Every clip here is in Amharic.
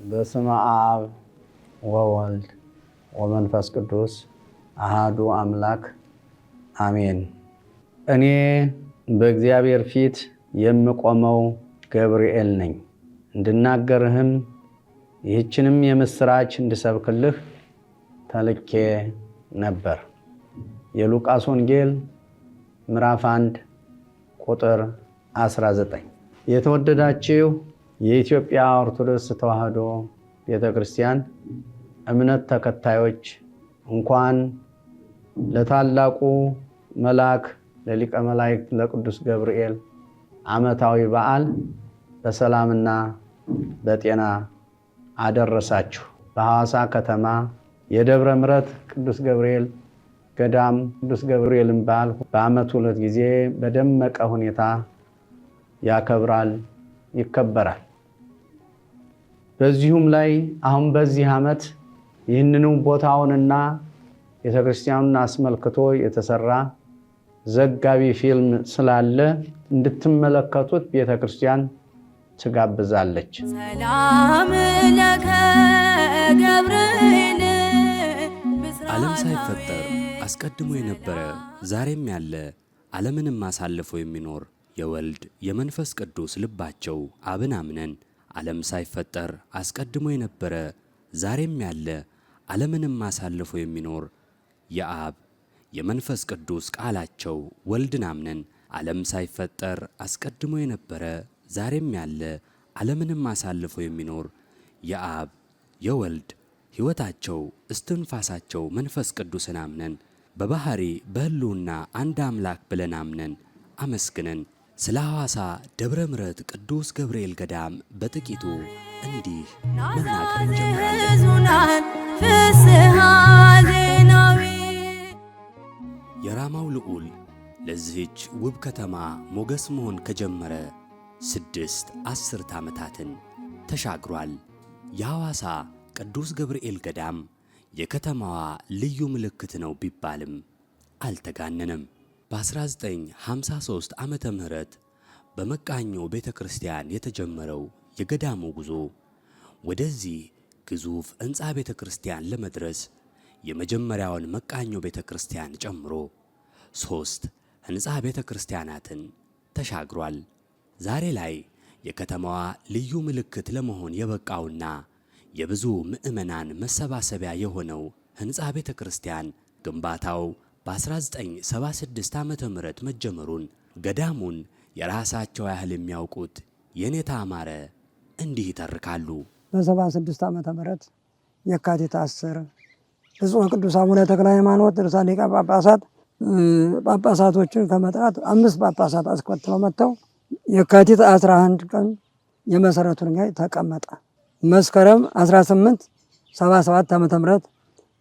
በስመ አብ ወወልድ ወመንፈስ ቅዱስ አሃዱ አምላክ አሜን። እኔ በእግዚአብሔር ፊት የምቆመው ገብርኤል ነኝ። እንድናገርህም ይህችንም የምስራች እንድሰብክልህ ተልኬ ነበር። የሉቃስ ወንጌል ምዕራፍ 1 ቁጥር 19። የተወደዳችሁ የኢትዮጵያ ኦርቶዶክስ ተዋሕዶ ቤተክርስቲያን እምነት ተከታዮች እንኳን ለታላቁ መልአክ ለሊቀ መላእክት ለቅዱስ ገብርኤል ዓመታዊ በዓል በሰላምና በጤና አደረሳችሁ። በሐዋሳ ከተማ የደብረ ምሕረት ቅዱስ ገብርኤል ገዳም ቅዱስ ገብርኤልን በዓል በዓመት 2 ጊዜ በደመቀ ሁኔታ ያከብራል፣ ይከበራል። በዚሁም ላይ አሁን በዚህ ዓመት ይህንኑ ቦታውንና ቤተክርስቲያኑን አስመልክቶ የተሰራ ዘጋቢ ፊልም ስላለ እንድትመለከቱት ቤተክርስቲያን ትጋብዛለች። ሰላም ለከ ገብርኤል። ዓለም ሳይፈጠር አስቀድሞ የነበረ ዛሬም ያለ ዓለምንም አሳልፎ የሚኖር የወልድ የመንፈስ ቅዱስ ልባቸው አብን አምነን ዓለም ሳይፈጠር አስቀድሞ የነበረ ዛሬም ያለ ዓለምንም አሳልፎ የሚኖር የአብ የመንፈስ ቅዱስ ቃላቸው ወልድን አምነን ዓለም ሳይፈጠር አስቀድሞ የነበረ ዛሬም ያለ ዓለምንም አሳልፎ የሚኖር የአብ የወልድ ሕይወታቸው እስትንፋሳቸው መንፈስ ቅዱስን አምነን በባህሪ በሕልውና አንድ አምላክ ብለን አምነን አመስግነን ስለ ሐዋሳ ደብረ ምሕረት ቅዱስ ገብርኤል ገዳም በጥቂቱ እንዲህ መናገር እንጀምራለን። የራማው ልዑል ለዚህች ውብ ከተማ ሞገስ መሆን ከጀመረ 6 አስርት ዓመታትን ተሻግሯል። የሐዋሳ ቅዱስ ገብርኤል ገዳም የከተማዋ ልዩ ምልክት ነው ቢባልም አልተጋነነም። በ1953 ዓመተ ምህረት በመቃኞ ቤተ ክርስቲያን የተጀመረው የገዳሙ ጉዞ ወደዚህ ግዙፍ ሕንፃ ቤተ ክርስቲያን ለመድረስ የመጀመሪያውን መቃኞ ቤተ ክርስቲያን ጨምሮ 3 ሕንፃ ቤተ ክርስቲያናትን ተሻግሯል። ዛሬ ላይ የከተማዋ ልዩ ምልክት ለመሆን የበቃውና የብዙ ምዕመናን መሰባሰቢያ የሆነው ሕንፃ ቤተ ክርስቲያን ግንባታው በ1976 ዓመተ ምህረት መጀመሩን ገዳሙን የራሳቸው ያህል የሚያውቁት የኔታ አማረ እንዲህ ይተርካሉ። በ76 ዓመተ ምህረት የካቲት 10 ብፁዕ ቅዱስ አቡነ ተክለ ሃይማኖት ርዕሰ ሊቃነ ጳጳሳት ጳጳሳቶችን ከመጥራት 5 ጳጳሳት አስከትለው መጥተው የካቲት 11 ቀን የመሰረቱ ድንጋይ ተቀመጠ። መስከረም 1877 ዓመተ ምህረት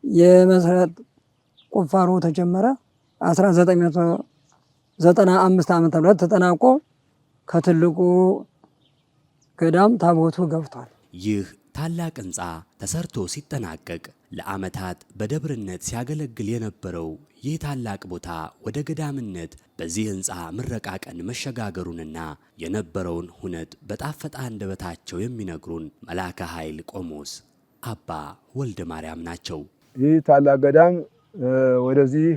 የመሰረት ቁፋሮ ተጀመረ። 1995 ዓመተ ምህረት ተጠናቆ ከትልቁ ገዳም ታቦቱ ገብቷል። ይህ ታላቅ ሕንፃ ተሰርቶ ሲጠናቀቅ ለዓመታት በደብርነት ሲያገለግል የነበረው ይህ ታላቅ ቦታ ወደ ገዳምነት በዚህ ሕንፃ ምረቃ ቀን መሸጋገሩንና የነበረውን ሁነት በጣፈጠ አንደበታቸው የሚነግሩን መልአከ ኃይል ቆሞስ አባ ወልደ ማርያም ናቸው። ይህ ታላቅ ገዳም ወደዚህ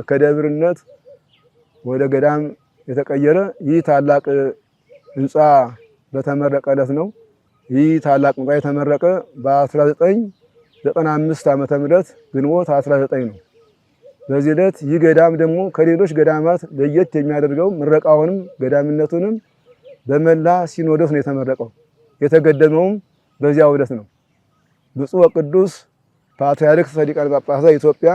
ከደብርነት ወደ ገዳም የተቀየረ ይህ ታላቅ ሕንፃ በተመረቀለት ነው። ይህ ታላቅ ሕንፃ የተመረቀ በ1995 ዓመተ ምህረት ግንቦት 19 ነው። በዚህ ዕለት ይህ ገዳም ደግሞ ከሌሎች ገዳማት ለየት የሚያደርገው ምረቃውንም ገዳምነቱንም በመላ ሲኖዶስ ነው የተመረቀው። የተገደመውም በዚያው ዕለት ነው። ብፁዕ ወቅዱስ ፓትርያርክ ሊቃነ ጳጳሳት ዘኢትዮጵያ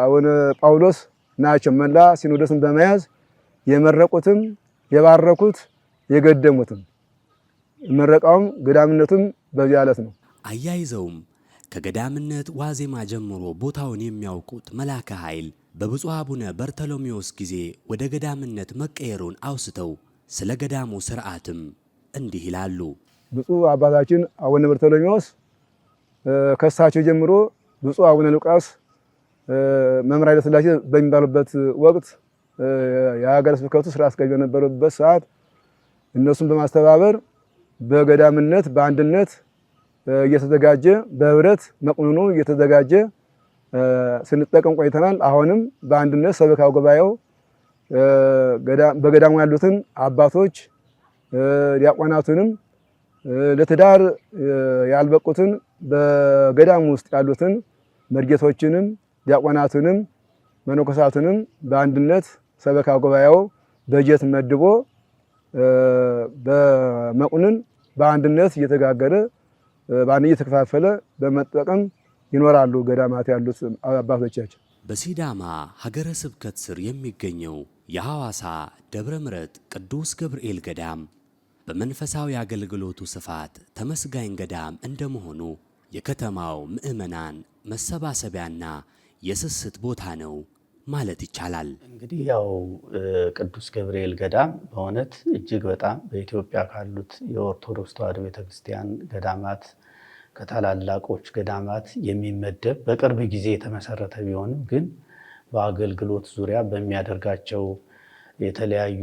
አቡነ ጳውሎስ ናቸው መላ ሲኖዶስን በመያዝ የመረቁትም የባረኩት የገደሙትም። ምረቃውም ገዳምነቱም በዚያ ዕለት ነው። አያይዘውም ከገዳምነት ዋዜማ ጀምሮ ቦታውን የሚያውቁት መልአከ ኃይል በብፁዕ አቡነ በርተሎሜዎስ ጊዜ ወደ ገዳምነት መቀየሩን አውስተው ስለ ገዳሙ ሥርዓትም እንዲህ ይላሉ። ብፁዕ አባታችን አቡነ በርተሎሜዎስ ከሳቸው ጀምሮ ብፁዕ አቡነ ሉቃስ መምህር ኃይለ ሥላሴ በሚባሉበት ወቅት የሀገረ ስብከቱ ስራ አስኪያጅ በነበሩበት ሰዓት እነሱን በማስተባበር በገዳምነት በአንድነት እየተዘጋጀ በህብረት መቁንኑ እየተዘጋጀ ስንጠቀም ቆይተናል። አሁንም በአንድነት ሰበካ ጉባኤው በገዳሙ ያሉትን አባቶች ዲያቆናቱንም ለትዳር ያልበቁትን በገዳሙ ውስጥ ያሉትን መርጌቶችንም ዲያቆናቱንም መነኮሳቱንም በአንድነት ሰበካ ጉባኤው በጀት መድቦ በመቁንን በአንድነት እየተጋገረ በአንድ እየተከፋፈለ በመጠቀም ይኖራሉ ገዳማት ያሉት አባቶቻችን። በሲዳማ ሀገረ ስብከት ስር የሚገኘው የሐዋሳ ደብረ ምሕረት ቅዱስ ገብርኤል ገዳም በመንፈሳዊ አገልግሎቱ ስፋት ተመስጋኝ ገዳም እንደመሆኑ የከተማው ምዕመናን መሰባሰቢያና የስስት ቦታ ነው ማለት ይቻላል። እንግዲህ ያው ቅዱስ ገብርኤል ገዳም በእውነት እጅግ በጣም በኢትዮጵያ ካሉት የኦርቶዶክስ ተዋሕዶ ቤተክርስቲያን ገዳማት ከታላላቆች ገዳማት የሚመደብ በቅርብ ጊዜ የተመሰረተ ቢሆንም ግን በአገልግሎት ዙሪያ በሚያደርጋቸው የተለያዩ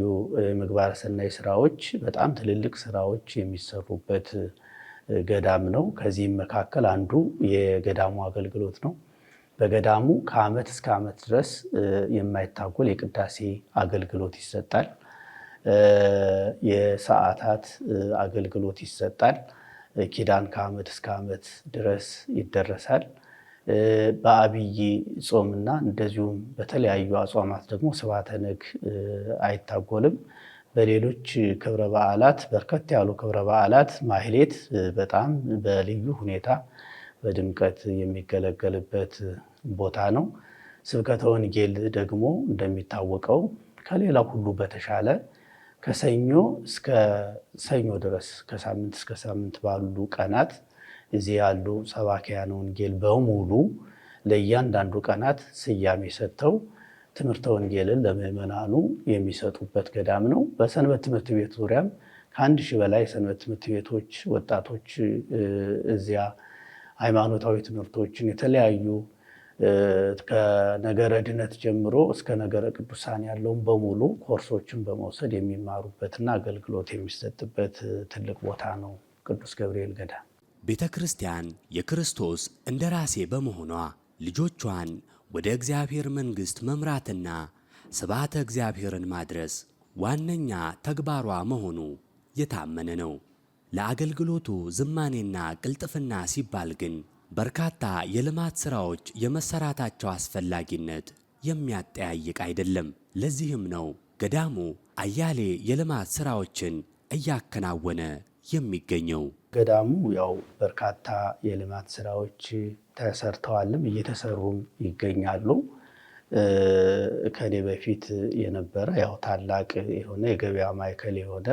ምግባረ ሰናይ ስራዎች በጣም ትልልቅ ስራዎች የሚሰሩበት ገዳም ነው። ከዚህም መካከል አንዱ የገዳሙ አገልግሎት ነው። በገዳሙ ከዓመት እስከ ዓመት ድረስ የማይታጎል የቅዳሴ አገልግሎት ይሰጣል። የሰዓታት አገልግሎት ይሰጣል። ኪዳን ከዓመት እስከ ዓመት ድረስ ይደረሳል። በአብይ ጾምና እንደዚሁም በተለያዩ አጽዋማት ደግሞ ስብሐተ ነግ አይታጎልም። በሌሎች ክብረ በዓላት በርከት ያሉ ክብረ በዓላት ማህሌት በጣም በልዩ ሁኔታ በድምቀት የሚገለገልበት ቦታ ነው። ስብከተ ወንጌል ደግሞ እንደሚታወቀው ከሌላው ሁሉ በተሻለ ከሰኞ እስከ ሰኞ ድረስ ከሳምንት እስከ ሳምንት ባሉ ቀናት እዚህ ያሉ ሰባክያነ ወንጌል በሙሉ ለእያንዳንዱ ቀናት ስያሜ ሰጥተው ትምህርተ ወንጌልን ለምዕመናኑ የሚሰጡበት ገዳም ነው። በሰንበት ትምህርት ቤት ዙሪያም ከ1000 በላይ የሰንበት ትምህርት ቤቶች ወጣቶች እዚያ ሃይማኖታዊ ትምህርቶችን የተለያዩ ከነገረ ድነት ጀምሮ እስከ ነገረ ቅዱሳን ያለውን በሙሉ ኮርሶችን በመውሰድ የሚማሩበትና አገልግሎት የሚሰጥበት ትልቅ ቦታ ነው ቅዱስ ገብርኤል ገዳም። ቤተ ክርስቲያን የክርስቶስ እንደራሴ በመሆኗ ልጆቿን ወደ እግዚአብሔር መንግሥት መምራትና ስብሐተ እግዚአብሔርን ማድረስ ዋነኛ ተግባሯ መሆኑ የታመነ ነው። ለአገልግሎቱ ዝማኔና ቅልጥፍና ሲባል ግን በርካታ የልማት ሥራዎች የመሰራታቸው አስፈላጊነት የሚያጠያይቅ አይደለም። ለዚህም ነው ገዳሙ አያሌ የልማት ሥራዎችን እያከናወነ የሚገኘው። ገዳሙ ያው በርካታ የልማት ሥራዎች ተሰርተዋልም እየተሰሩም ይገኛሉ። ከኔ በፊት የነበረ ያው ታላቅ የሆነ የገበያ ማዕከል የሆነ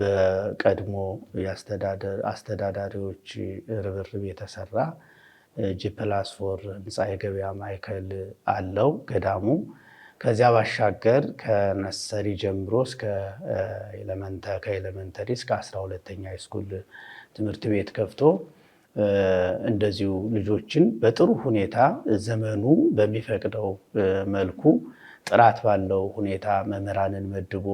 በቀድሞ አስተዳዳሪዎች ርብርብ የተሰራ G+4 ህንፃ የገበያ ማዕከል አለው ገዳሙ። ከዚያ ባሻገር ከነሰሪ ጀምሮ እስከ ከኤሌመንተሪ እስከ 12ኛ ሃይስኩል ትምህርት ቤት ከፍቶ እንደዚሁ ልጆችን በጥሩ ሁኔታ ዘመኑ በሚፈቅደው መልኩ ጥራት ባለው ሁኔታ መምህራንን መድቦ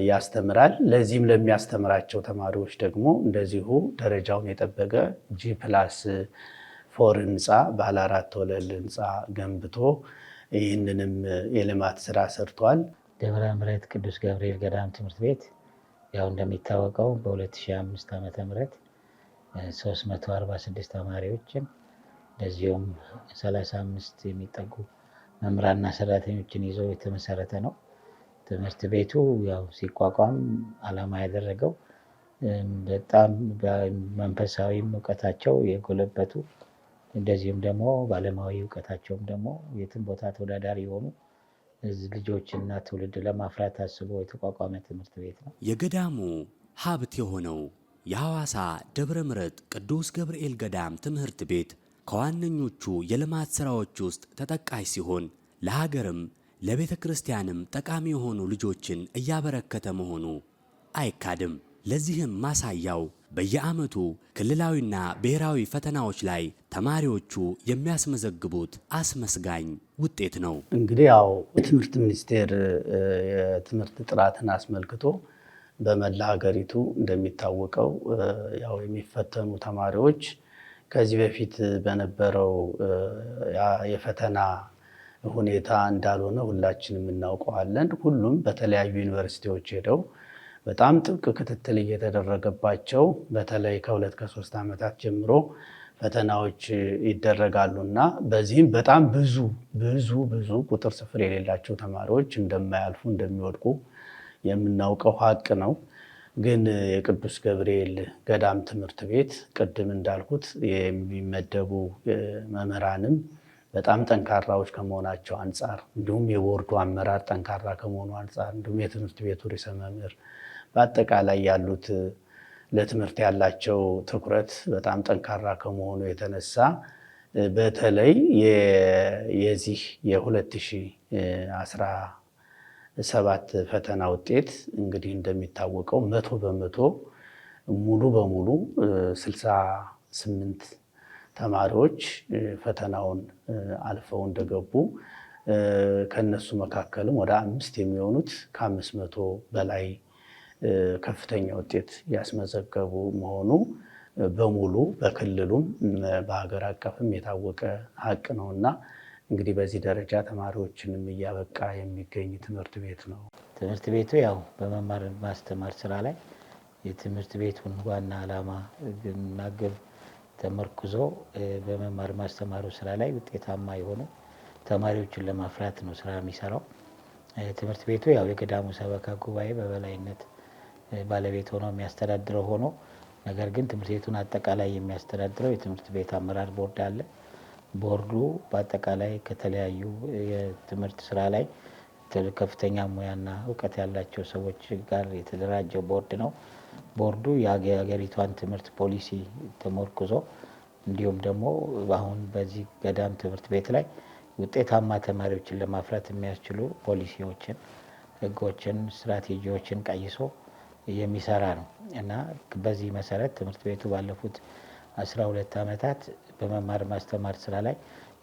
ያስተምራል። ለዚህም ለሚያስተምራቸው ተማሪዎች ደግሞ እንደዚሁ ደረጃውን የጠበቀ G+4 ህንፃ ባለ 4 ወለል ህንፃ ገንብቶ ይህንንም የልማት ስራ ሰርቷል። ደብረ ምሕረት ቅዱስ ገብርኤል ገዳም ትምህርት ቤት ያው እንደሚታወቀው በ2005 ዓ.ም 346 ተማሪዎችን እንደዚሁም 35 የሚጠጉ መምህራንና ሰራተኞችን ይዞ የተመሰረተ ነው። ትምህርት ቤቱ ያው ሲቋቋም ዓላማ ያደረገው በጣም መንፈሳዊ እውቀታቸው የጎለበቱ እንደዚሁም ደግሞ ባለማዊ እውቀታቸውም ደግሞ የትም ቦታ ተወዳዳሪ የሆኑ ልጆችና ትውልድ ለማፍራት አስቦ የተቋቋመ ትምህርት ቤት ነው። የገዳሙ ሀብት የሆነው የሐዋሳ ደብረ ምሕረት ቅዱስ ገብርኤል ገዳም ትምህርት ቤት ከዋነኞቹ የልማት ሥራዎች ውስጥ ተጠቃሽ ሲሆን ለሀገርም ለቤተ ክርስቲያንም ጠቃሚ የሆኑ ልጆችን እያበረከተ መሆኑ አይካድም። ለዚህም ማሳያው በየዓመቱ ክልላዊና ብሔራዊ ፈተናዎች ላይ ተማሪዎቹ የሚያስመዘግቡት አስመስጋኝ ውጤት ነው። እንግዲህ ያው የትምህርት ሚኒስቴር የትምህርት ጥራትን አስመልክቶ በመላ ሀገሪቱ እንደሚታወቀው ያው የሚፈተኑ ተማሪዎች ከዚህ በፊት በነበረው የፈተና ሁኔታ እንዳልሆነ ሁላችንም እናውቀዋለን። ሁሉም በተለያዩ ዩኒቨርሲቲዎች ሄደው በጣም ጥብቅ ክትትል እየተደረገባቸው በተለይ ከ2 ከ3 ዓመታት ጀምሮ ፈተናዎች ይደረጋሉና በዚህም በጣም ብዙ ቁጥር ስፍር የሌላቸው ተማሪዎች እንደማያልፉ እንደሚወድቁ የምናውቀው ሀቅ ነው። ግን የቅዱስ ገብርኤል ገዳም ትምህርት ቤት ቅድም እንዳልኩት የሚመደቡ መምህራንም በጣም ጠንካራዎች ከመሆናቸው አንጻር እንዲሁም የቦርዱ አመራር ጠንካራ ከመሆኑ አንጻር እንዲሁም የትምህርት ቤቱ ርዕሰ መምህር በአጠቃላይ ያሉት ለትምህርት ያላቸው ትኩረት በጣም ጠንካራ ከመሆኑ የተነሳ በተለይ የዚህ የ2017 ፈተና ውጤት እንግዲህ እንደሚታወቀው 100% ሙሉ በሙሉ 68 ተማሪዎች ፈተናውን አልፈው እንደገቡ ከነሱ መካከልም ወደ 5 የሚሆኑት ከ500 በላይ ከፍተኛ ውጤት ያስመዘገቡ መሆኑ በሙሉ በክልሉም በሀገር አቀፍም የታወቀ ሀቅ ነውና እንግዲህ በዚህ ደረጃ ተማሪዎችንም እያበቃ የሚገኝ ትምህርት ቤት ነው። ትምህርት ቤቱ ያው በመማር ማስተማር ስራ ላይ የትምህርት ቤቱን ዋና ዓላማ እና ግብ ተመርኩዞ በመማር ማስተማሩ ስራ ላይ ውጤታማ የሆኑ ተማሪዎችን ለማፍራት ነው ስራ የሚሰራው። ትምህርት ቤቱ ያው የገዳሙ ሰበካ ጉባኤ በበላይነት ባለቤት ሆኖ የሚያስተዳድረው ሆኖ ነገር ግን ትምህርት ቤቱን አጠቃላይ የሚያስተዳድረው የትምህርት ቤት አመራር ቦርድ አለ። ቦርዱ በአጠቃላይ ከተለያዩ የትምህርት ስራ ላይ ከፍተኛ ሙያና እውቀት ያላቸው ሰዎች ጋር የተደራጀ ቦርድ ነው። ቦርዱ የሀገሪቷን ትምህርት ፖሊሲ ተመርኩዞ እንዲሁም ደግሞ አሁን በዚህ ገዳም ትምህርት ቤት ላይ ውጤታማ ተማሪዎችን ለማፍራት የሚያስችሉ ፖሊሲዎችን፣ ህጎችን፣ ስትራቴጂዎችን ቀይሶ የሚሰራ ነው እና በዚህ መሰረት ትምህርት ቤቱ ባለፉት 12 ዓመታት በመማር ማስተማር ስራ ላይ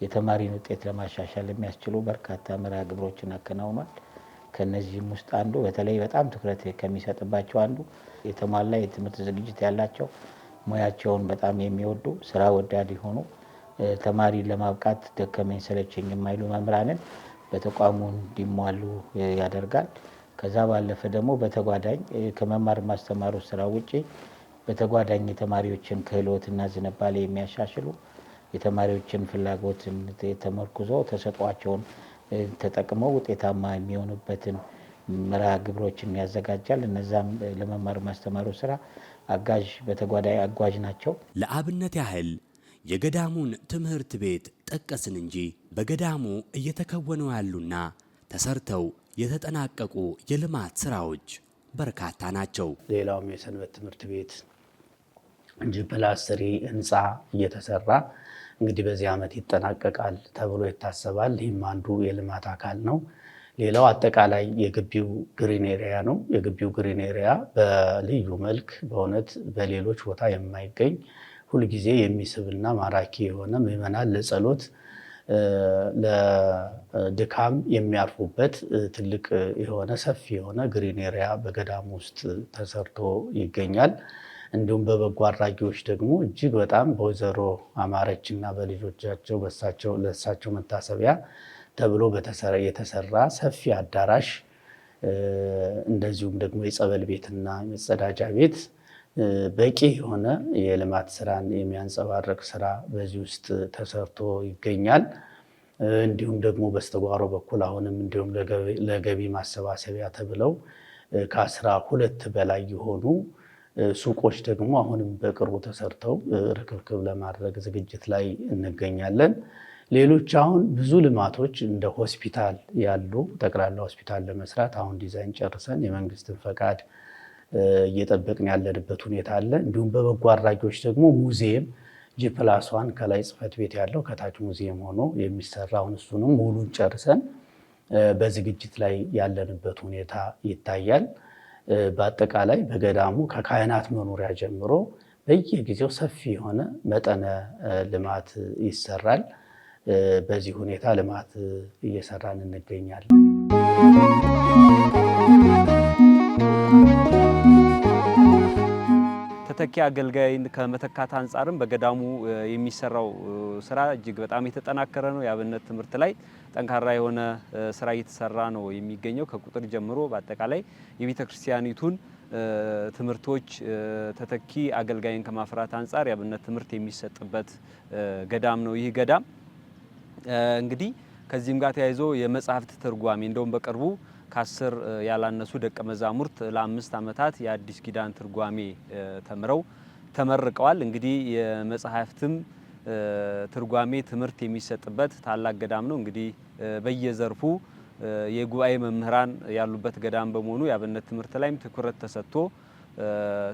የተማሪን ውጤት ለማሻሻል የሚያስችሉ በርካታ መርሃ ግብሮችን አከናውኗል። ከነዚህም ውስጥ አንዱ በተለይ በጣም ትኩረት ከሚሰጥባቸው አንዱ የተሟላ የትምህርት ዝግጅት ያላቸው ሙያቸውን በጣም የሚወዱ ስራ ወዳድ የሆኑ ተማሪን ለማብቃት ደከመኝ ሰለቸኝ የማይሉ መምህራንን በተቋሙ እንዲሟሉ ያደርጋል። ከዛ ባለፈ ደግሞ በተጓዳኝ ከመማር ማስተማሩ ስራ ውጪ በተጓዳኝ የተማሪዎችን ክህሎትና ዝንባሌ የሚያሻሽሉ የተማሪዎችን ፍላጎትን ተመርኩዞ ተሰጧቸውን ተጠቅመው ውጤታማ የሚሆኑበትን መርሃ ግብሮችን ያዘጋጃል። እነዛም ለመማር ማስተማሩ ስራ አጋዥ በተጓዳኝ አጓዥ ናቸው። ለአብነት ያህል የገዳሙን ትምህርት ቤት ጠቀስን እንጂ በገዳሙ እየተከወኑ ያሉና ተሰርተው የተጠናቀቁ የልማት ስራዎች በርካታ ናቸው። ሌላውም የሰንበት ትምህርት ቤት ጂ+3 ህንፃ እየተሰራ እንግዲህ በዚህ ዓመት ይጠናቀቃል ተብሎ ይታሰባል። ይህም አንዱ የልማት አካል ነው። ሌላው አጠቃላይ የግቢው ግሪን ኤሪያ ነው። የግቢው ግሪን ኤሪያ በልዩ መልክ በእውነት በሌሎች ቦታ የማይገኝ ሁልጊዜ የሚስብና ማራኪ የሆነ ምዕመናን ለጸሎት ለድካም የሚያርፉበት ትልቅ የሆነ ሰፊ የሆነ ግሪን ኤሪያ በገዳሙ ውስጥ ተሰርቶ ይገኛል። እንዲሁም በበጎ አድራጊዎች ደግሞ እጅግ በጣም በወይዘሮ አማረችና በልጆቻቸው ለእሳቸው መታሰቢያ ተብሎ የተሰራ ሰፊ አዳራሽ እንደዚሁም ደግሞ የጸበል ቤትና መጸዳጃ ቤት በቂ የሆነ የልማት ስራን የሚያንጸባርቅ ስራ በዚህ ውስጥ ተሰርቶ ይገኛል። እንዲሁም ደግሞ በስተጓሮ በኩል አሁንም እንዲሁም ለገቢ ማሰባሰቢያ ተብለው ከ12 በላይ የሆኑ ሱቆች ደግሞ አሁንም በቅርቡ ተሰርተው ርክብክብ ለማድረግ ዝግጅት ላይ እንገኛለን። ሌሎች አሁን ብዙ ልማቶች እንደ ሆስፒታል ያሉ ጠቅላላ ሆስፒታል ለመስራት አሁን ዲዛይን ጨርሰን የመንግስትን ፈቃድ እየጠበቅን ያለንበት ሁኔታ አለ። እንዲሁም በበጎ አድራጊዎች ደግሞ ሙዚየም ጂ+1 ከላይ ጽሕፈት ቤት ያለው ከታች ሙዚየም ሆኖ የሚሰራ አሁን እሱንም ሙሉን ጨርሰን በዝግጅት ላይ ያለንበት ሁኔታ ይታያል። በአጠቃላይ በገዳሙ ከካህናት መኖሪያ ጀምሮ በየጊዜው ሰፊ የሆነ መጠነ ልማት ይሰራል። በዚህ ሁኔታ ልማት እየሰራን እንገኛለን። ተተኪ አገልጋይን ከመተካት አንጻርም በገዳሙ የሚሰራው ስራ እጅግ በጣም የተጠናከረ ነው። የአብነት ትምህርት ላይ ጠንካራ የሆነ ስራ እየተሰራ ነው የሚገኘው። ከቁጥር ጀምሮ በአጠቃላይ የቤተ ክርስቲያኒቱን ትምህርቶች ተተኪ አገልጋይን ከማፍራት አንጻር የአብነት ትምህርት የሚሰጥበት ገዳም ነው። ይህ ገዳም እንግዲህ ከዚህም ጋር ተያይዞ የመጽሐፍት ትርጓሜ እንደውም በቅርቡ ከ10 ያላነሱ ደቀ መዛሙርት ለ5 ዓመታት የአዲስ ኪዳን ትርጓሜ ተምረው ተመርቀዋል። እንግዲህ የመጽሐፍትም ትርጓሜ ትምህርት የሚሰጥበት ታላቅ ገዳም ነው። እንግዲህ በየዘርፉ የጉባኤ መምህራን ያሉበት ገዳም በመሆኑ የአብነት ትምህርት ላይም ትኩረት ተሰጥቶ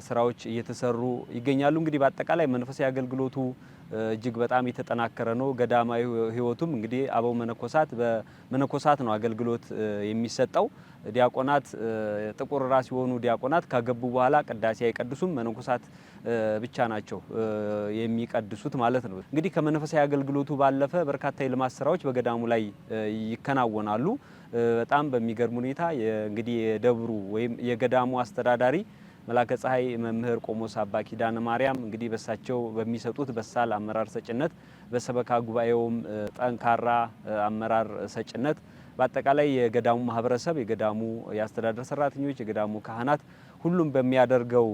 ስራዎች እየተሰሩ ይገኛሉ። እንግዲህ በአጠቃላይ መንፈሳዊ አገልግሎቱ እጅግ በጣም የተጠናከረ ነው። ገዳማዊ ሕይወቱም እንግዲህ አበው መነኮሳት በመነኮሳት ነው አገልግሎት የሚሰጠው። ዲያቆናት ጥቁር ራስ የሆኑ ዲያቆናት ካገቡ በኋላ ቅዳሴ አይቀድሱም። መነኮሳት ብቻ ናቸው የሚቀድሱት ማለት ነው። እንግዲህ ከመንፈሳዊ አገልግሎቱ ባለፈ በርካታ የልማት ስራዎች በገዳሙ ላይ ይከናወናሉ። በጣም በሚገርም ሁኔታ እንግዲህ የደብሩ ወይም የገዳሙ አስተዳዳሪ መላከ ፀሐይ መምህር ቆሞስ አባ ኪዳነ ማርያም እንግዲህ በሳቸው በሚሰጡት በሳል አመራር ሰጭነት በሰበካ ጉባኤውም ጠንካራ አመራር ሰጭነት በአጠቃላይ የገዳሙ ማህበረሰብ፣ የገዳሙ የአስተዳደር ሰራተኞች፣ የገዳሙ ካህናት ሁሉም በሚያደርገው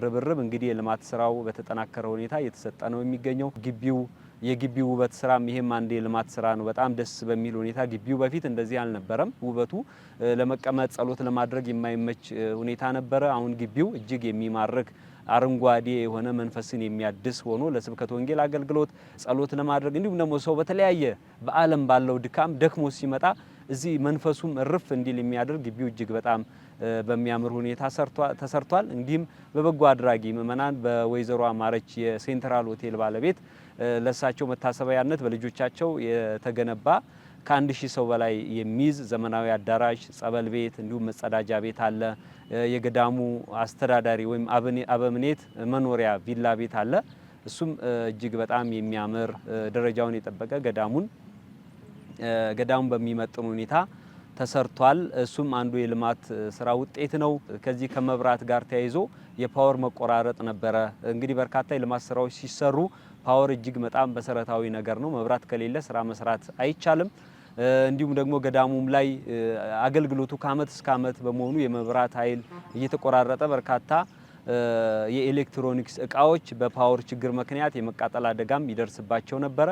ርብርብ እንግዲህ የልማት ስራው በተጠናከረ ሁኔታ እየተሰጠ ነው የሚገኘው። የግቢው ውበት ስራም ይሄም አንድ የልማት ስራ ነው። በጣም ደስ በሚል ሁኔታ ግቢው በፊት እንደዚህ አልነበረም። ውበቱ ለመቀመጥ ጸሎት ለማድረግ የማይመች ሁኔታ ነበረ። አሁን ግቢው እጅግ የሚማርክ አረንጓዴ የሆነ መንፈስን የሚያድስ ሆኖ ለስብከተ ወንጌል አገልግሎት ጸሎት ለማድረግ እንዲሁም ደግሞ ሰው በተለያየ በዓለም ባለው ድካም ደክሞ ሲመጣ እዚህ መንፈሱም እርፍ እንዲል የሚያደርግ ግቢው እጅግ በጣም በሚያምር ሁኔታ ተሰርቷል። እንዲሁም በበጎ አድራጊ ምእመናን በወይዘሮ አማረች የሴንትራል ሆቴል ባለቤት ለሳቸው መታሰቢያነት በልጆቻቸው የተገነባ ከ1000 ሰው በላይ የሚይዝ ዘመናዊ አዳራሽ፣ ጸበል ቤት እንዲሁም መጸዳጃ ቤት አለ። የገዳሙ አስተዳዳሪ ወይም አበምኔት መኖሪያ ቪላ ቤት አለ። እሱም እጅግ በጣም የሚያምር ደረጃውን የጠበቀ ገዳሙን በሚመጥን ሁኔታ ተሰርቷል። እሱም አንዱ የልማት ስራ ውጤት ነው። ከዚህ ከመብራት ጋር ተያይዞ የፓወር መቆራረጥ ነበረ። እንግዲህ በርካታ የልማት ስራዎች ሲሰሩ ፓወር እጅግ በጣም መሰረታዊ ነገር ነው። መብራት ከሌለ ስራ መስራት አይቻልም። እንዲሁም ደግሞ ገዳሙም ላይ አገልግሎቱ ከአመት እስከ አመት በመሆኑ የመብራት ኃይል እየተቆራረጠ በርካታ የኤሌክትሮኒክስ እቃዎች በፓወር ችግር ምክንያት የመቃጠል አደጋም ይደርስባቸው ነበረ።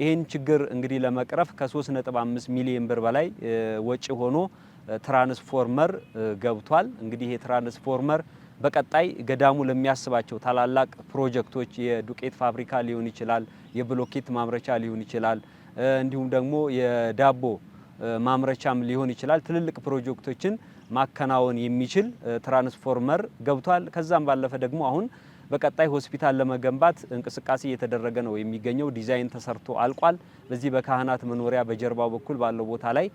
ይህን ችግር እንግዲህ ለመቅረፍ ከ3.5 ሚሊዮን ብር በላይ ወጪ ሆኖ ትራንስፎርመር ገብቷል። እንግዲህ ይሄ ትራንስፎርመር በቀጣይ ገዳሙ ለሚያስባቸው ታላላቅ ፕሮጀክቶች የዱቄት ፋብሪካ ሊሆን ይችላል፣ የብሎኬት ማምረቻ ሊሆን ይችላል፣ እንዲሁም ደግሞ የዳቦ ማምረቻም ሊሆን ይችላል። ትልልቅ ፕሮጀክቶችን ማከናወን የሚችል ትራንስፎርመር ገብቷል። ከዛም ባለፈ ደግሞ አሁን በቀጣይ ሆስፒታል ለመገንባት እንቅስቃሴ እየተደረገ ነው የሚገኘው። ዲዛይን ተሰርቶ አልቋል። በዚህ በካህናት መኖሪያ በጀርባው በኩል ባለው ቦታ ላይ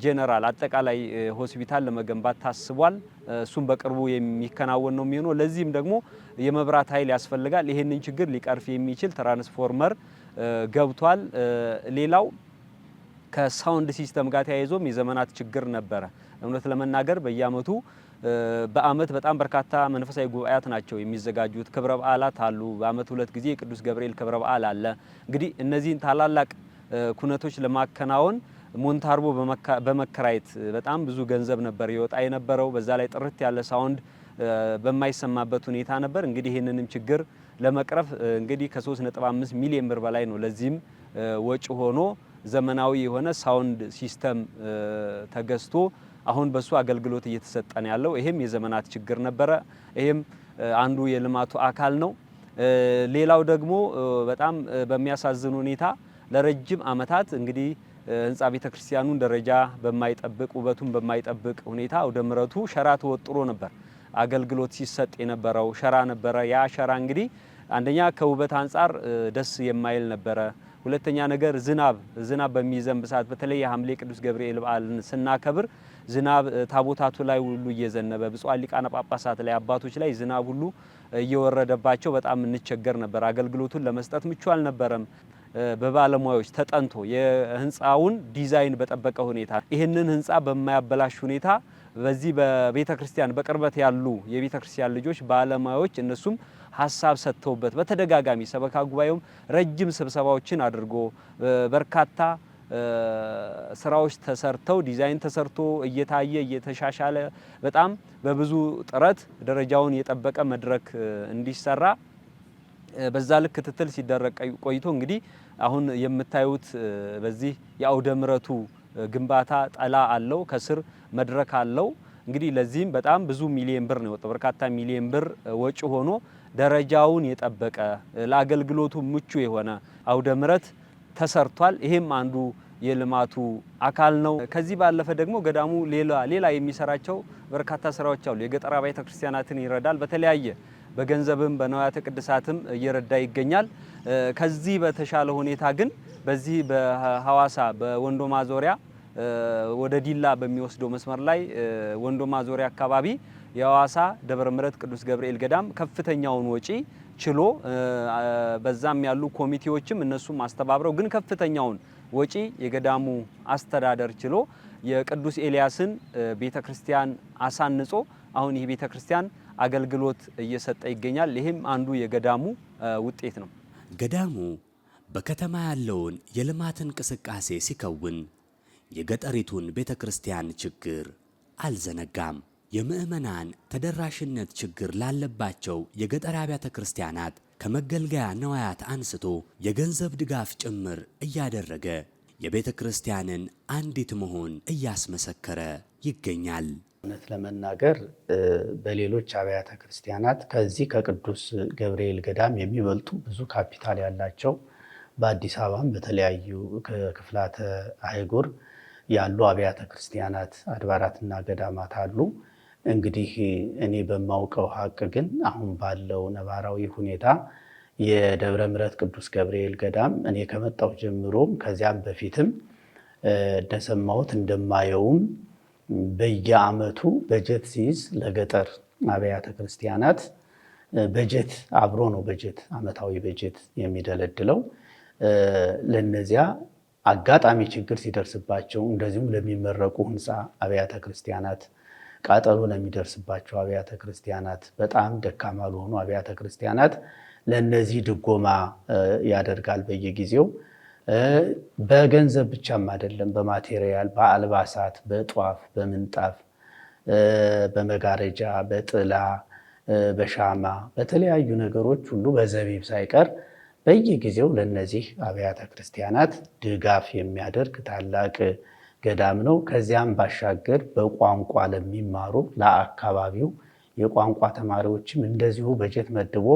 ጄኔራል አጠቃላይ ሆስፒታል ለመገንባት ታስቧል። እሱም በቅርቡ የሚከናወን ነው የሚሆነው። ለዚህም ደግሞ የመብራት ኃይል ያስፈልጋል። ይሄንን ችግር ሊቀርፍ የሚችል ትራንስፎርመር ገብቷል። ሌላው ከሳውንድ ሲስተም ጋር ተያይዞም የዘመናት ችግር ነበረ። እውነት ለመናገር በየአመቱ በአመት በጣም በርካታ መንፈሳዊ ጉባኤያት ናቸው የሚዘጋጁት። ክብረ በዓላት አሉ። በአመት 2 ጊዜ የቅዱስ ገብርኤል ክብረ በዓል አለ። እንግዲህ እነዚህን ታላላቅ ኩነቶች ለማከናወን ሞንታርቦ በመከራየት በጣም ብዙ ገንዘብ ነበር ይወጣ የነበረው። በዛ ላይ ጥርት ያለ ሳውንድ በማይሰማበት ሁኔታ ነበር። እንግዲህ ይህንንም ችግር ለመቅረፍ እንግዲህ ከ3.5 ሚሊዮን ብር በላይ ነው ለዚህም ወጪ ሆኖ ዘመናዊ የሆነ ሳውንድ ሲስተም ተገዝቶ አሁን በሱ አገልግሎት እየተሰጠን ያለው። ይሄም የዘመናት ችግር ነበረ። ይሄም አንዱ የልማቱ አካል ነው። ሌላው ደግሞ በጣም በሚያሳዝን ሁኔታ ለረጅም አመታት እንግዲህ ህንጻ ቤተ ክርስቲያኑን ደረጃ በማይጠብቅ ውበቱን በማይጠብቅ ሁኔታ ወደ ምረቱ ሸራ ተወጥሮ ነበር አገልግሎት ሲሰጥ የነበረው ሸራ ነበረ። ያ ሸራ እንግዲህ አንደኛ ከውበት አንጻር ደስ የማይል ነበረ። ሁለተኛ ነገር ዝናብ በሚዘንብ ሰዓት በተለይ የሐምሌ ቅዱስ ገብርኤል በዓልን ስናከብር ዝናብ ታቦታቱ ላይ ሁሉ እየዘነበ ብፁዓን ሊቃነ ጳጳሳት ላይ አባቶች ላይ ዝናብ ሁሉ እየወረደባቸው በጣም እንቸገር ነበር። አገልግሎቱን ለመስጠት ምቹ አልነበረም። በባለሙያዎች ተጠንቶ የህንፃውን ዲዛይን በጠበቀ ሁኔታ ይህንን ህንፃ በማያበላሽ ሁኔታ በዚህ በቤተ ክርስቲያን በቅርበት ያሉ የቤተ ክርስቲያን ልጆች ባለሙያዎች እነሱም ሀሳብ ሰጥተውበት በተደጋጋሚ ሰበካ ጉባኤውም ረጅም ስብሰባዎችን አድርጎ በርካታ ስራዎች ተሰርተው ዲዛይን ተሰርቶ እየታየ እየተሻሻለ በጣም በብዙ ጥረት ደረጃውን የጠበቀ መድረክ እንዲሰራ በዛ ልክ ክትትል ሲደረግ ቆይቶ እንግዲህ አሁን የምታዩት በዚህ የአውደ ምሕረቱ ግንባታ ጠላ አለው፣ ከስር መድረክ አለው። እንግዲህ ለዚህም በጣም ብዙ ሚሊዮን ብር ነው የወጣው። በርካታ ሚሊዮን ብር ወጪ ሆኖ ደረጃውን የጠበቀ ለአገልግሎቱ ምቹ የሆነ አውደ ምሕረት ተሰርቷል። ይሄም አንዱ የልማቱ አካል ነው። ከዚህ ባለፈ ደግሞ ገዳሙ ሌላ የሚሰራቸው በርካታ ስራዎች አሉ። የገጠር አብያተ ክርስቲያናትን ይረዳል። በተለያየ በገንዘብም በንዋያተ ቅድሳትም እየረዳ ይገኛል። ከዚህ በተሻለ ሁኔታ ግን በዚህ በሐዋሳ በወንዶ ማዞሪያ ወደ ዲላ በሚወስደው መስመር ላይ ወንዶ ማዞሪያ አካባቢ የሐዋሳ ደብረ ምሕረት ቅዱስ ገብርኤል ገዳም ከፍተኛውን ወጪ ችሎ በዛም ያሉ ኮሚቴዎችም እነሱም አስተባብረው ግን ከፍተኛውን ወጪ የገዳሙ አስተዳደር ችሎ የቅዱስ ኤልያስን ቤተክርስቲያን አሳንጾ አሁን ይህ ቤተክርስቲያን አገልግሎት እየሰጠ ይገኛል። ይህም አንዱ የገዳሙ ውጤት ነው። ገዳሙ በከተማ ያለውን የልማት እንቅስቃሴ ሲከውን የገጠሪቱን ቤተክርስቲያን ችግር አልዘነጋም። የምዕመናን ተደራሽነት ችግር ላለባቸው የገጠር አብያተ ክርስቲያናት ከመገልገያ ነዋያት አንስቶ የገንዘብ ድጋፍ ጭምር እያደረገ የቤተ ክርስቲያንን አንዲት መሆን እያስመሰከረ ይገኛል። እውነት ለመናገር በሌሎች አብያተ ክርስቲያናት ከዚህ ከቅዱስ ገብርኤል ገዳም የሚበልጡ ብዙ ካፒታል ያላቸው በአዲስ አበባም በተለያዩ ክፍላተ አህጉር ያሉ አብያተ ክርስቲያናት አድባራትና ገዳማት አሉ። እንግዲህ እኔ በማውቀው ሀቅ ግን አሁን ባለው ነባራዊ ሁኔታ የደብረ ምሕረት ቅዱስ ገብርኤል ገዳም እኔ ከመጣሁ ጀምሮም ከዚያም በፊትም እንደሰማሁት እንደማየውም በየዓመቱ በጀት ሲይዝ ለገጠር አብያተ ክርስቲያናት በጀት አብሮ ነው ዓመታዊ በጀት የሚደለድለው። ለነዚያ አጋጣሚ ችግር ሲደርስባቸው እንደዚሁም ለሚመረቁ ህንፃ አብያተ ክርስቲያናት ቃጠሎ ለሚደርስባቸው አብያተ ክርስቲያናት በጣም ደካማ ለሆኑ አብያተ ክርስቲያናት ለነዚህ ድጎማ ያደርጋል በየጊዜው። በገንዘብ ብቻም አይደለም፣ በማቴሪያል፣ በአልባሳት፣ በጧፍ፣ በምንጣፍ፣ በመጋረጃ፣ በጥላ፣ በሻማ፣ በተለያዩ ነገሮች ሁሉ በዘቢብ ሳይቀር በየጊዜው ለነዚህ አብያተ ክርስቲያናት ድጋፍ የሚያደርግ ታላቅ ገዳም ነው። ከዚያም ባሻገር በቋንቋ ለሚማሩ ለአካባቢው የቋንቋ ተማሪዎችም እንደዚሁ በጀት መድቦ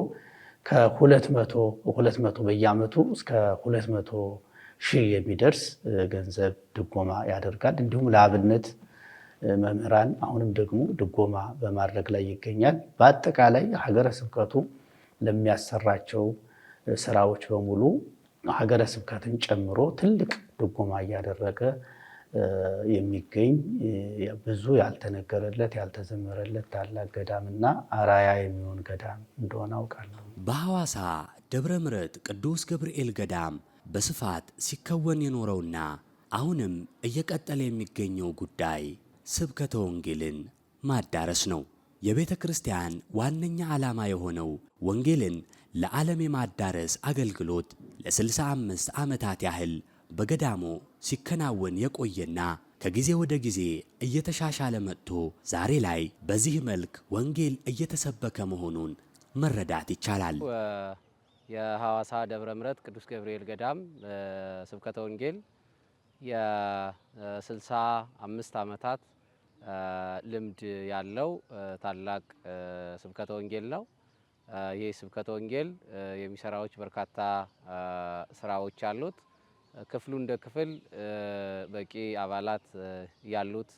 ከ200 በየዓመቱ እስከ 200 ሺህ የሚደርስ ገንዘብ ድጎማ ያደርጋል። እንዲሁም ለአብነት መምህራን አሁንም ደግሞ ድጎማ በማድረግ ላይ ይገኛል። በአጠቃላይ ሀገረ ስብከቱ ለሚያሰራቸው ስራዎች በሙሉ ሀገረ ስብከትን ጨምሮ ትልቅ ድጎማ እያደረገ የሚገኝ ብዙ ያልተነገረለት ያልተዘመረለት ታላቅ ገዳምና አራያ የሚሆን ገዳም እንደሆነ አውቃለሁ። በሐዋሳ ደብረ ምሕረት ቅዱስ ገብርኤል ገዳም በስፋት ሲከወን የኖረውና አሁንም እየቀጠለ የሚገኘው ጉዳይ ስብከተ ወንጌልን ማዳረስ ነው። የቤተ ክርስቲያን ዋነኛ ዓላማ የሆነው ወንጌልን ለዓለም የማዳረስ አገልግሎት ለ65 ዓመታት ያህል በገዳሙ ሲከናወን የቆየና ከጊዜ ወደ ጊዜ እየተሻሻለ መጥቶ ዛሬ ላይ በዚህ መልክ ወንጌል እየተሰበከ መሆኑን መረዳት ይቻላል። የሐዋሳ ደብረ ምሕረት ቅዱስ ገብርኤል ገዳም ስብከተ ወንጌል የ65 ዓመታት ልምድ ያለው ታላቅ ስብከተ ወንጌል ነው። ይህ ስብከተ ወንጌል የሚሰራዎች በርካታ ስራዎች አሉት። ክፍሉ እንደ ክፍል በቂ አባላት ያሉት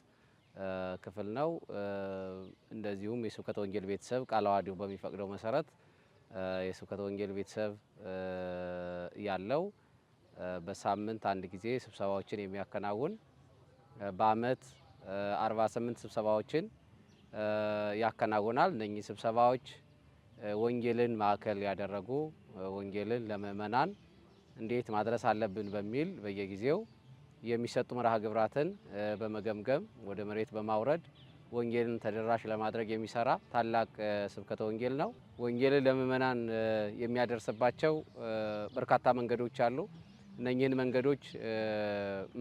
ክፍል ነው። እንደዚሁም የስብከተ ወንጌል ቤተሰብ ቃለ ዓዋዲው በሚፈቅደው መሰረት የስብከተ ወንጌል ቤተሰብ ያለው በሳምንት አንድ ጊዜ ስብሰባዎችን የሚያከናውን በአመት 48 ስብሰባዎችን ያከናውናል። እነኚህ ስብሰባዎች ወንጌልን ማዕከል ያደረጉ ወንጌልን ለምእመናን እንዴት ማድረስ አለብን በሚል በየጊዜው የሚሰጡ መርሃ ግብራትን በመገምገም ወደ መሬት በማውረድ ወንጌልን ተደራሽ ለማድረግ የሚሰራ ታላቅ ስብከተ ወንጌል ነው። ወንጌልን ለምእመናን የሚያደርስባቸው በርካታ መንገዶች አሉ። እነኚህን መንገዶች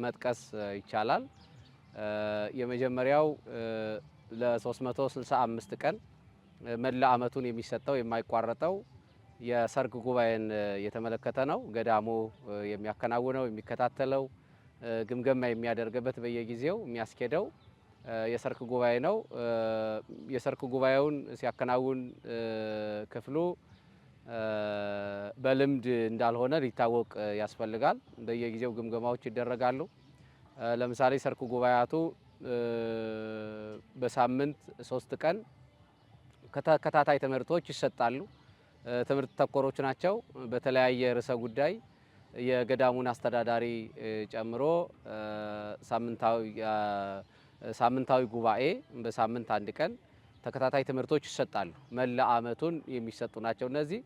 መጥቀስ ይቻላል። የመጀመሪያው ለ365 ቀን መላ ዓመቱን የሚሰጠው የማይቋረጠው የሰርክ ጉባኤን የተመለከተ ነው። ገዳሙ የሚያከናውነው የሚከታተለው ግምገማ የሚያደርግበት በየጊዜው የሚያስኬደው የሰርክ ጉባኤ ነው። የሰርክ ጉባኤውን ሲያከናውን ክፍሉ በልምድ እንዳልሆነ ሊታወቅ ያስፈልጋል። በየጊዜው ግምገማዎች ይደረጋሉ። ለምሳሌ ሰርክ ጉባኤያቱ በሳምንት 3 ቀን ተከታታይ ትምህርቶች ይሰጣሉ። ትምህርት ተኮሮች ናቸው። በተለያየ ርዕሰ ጉዳይ የገዳሙን አስተዳዳሪ ጨምሮ ሳምንታዊ ጉባኤ በሳምንት 1 ቀን ተከታታይ ትምህርቶች ይሰጣሉ። መላ ዓመቱን የሚሰጡ ናቸው እነዚህ።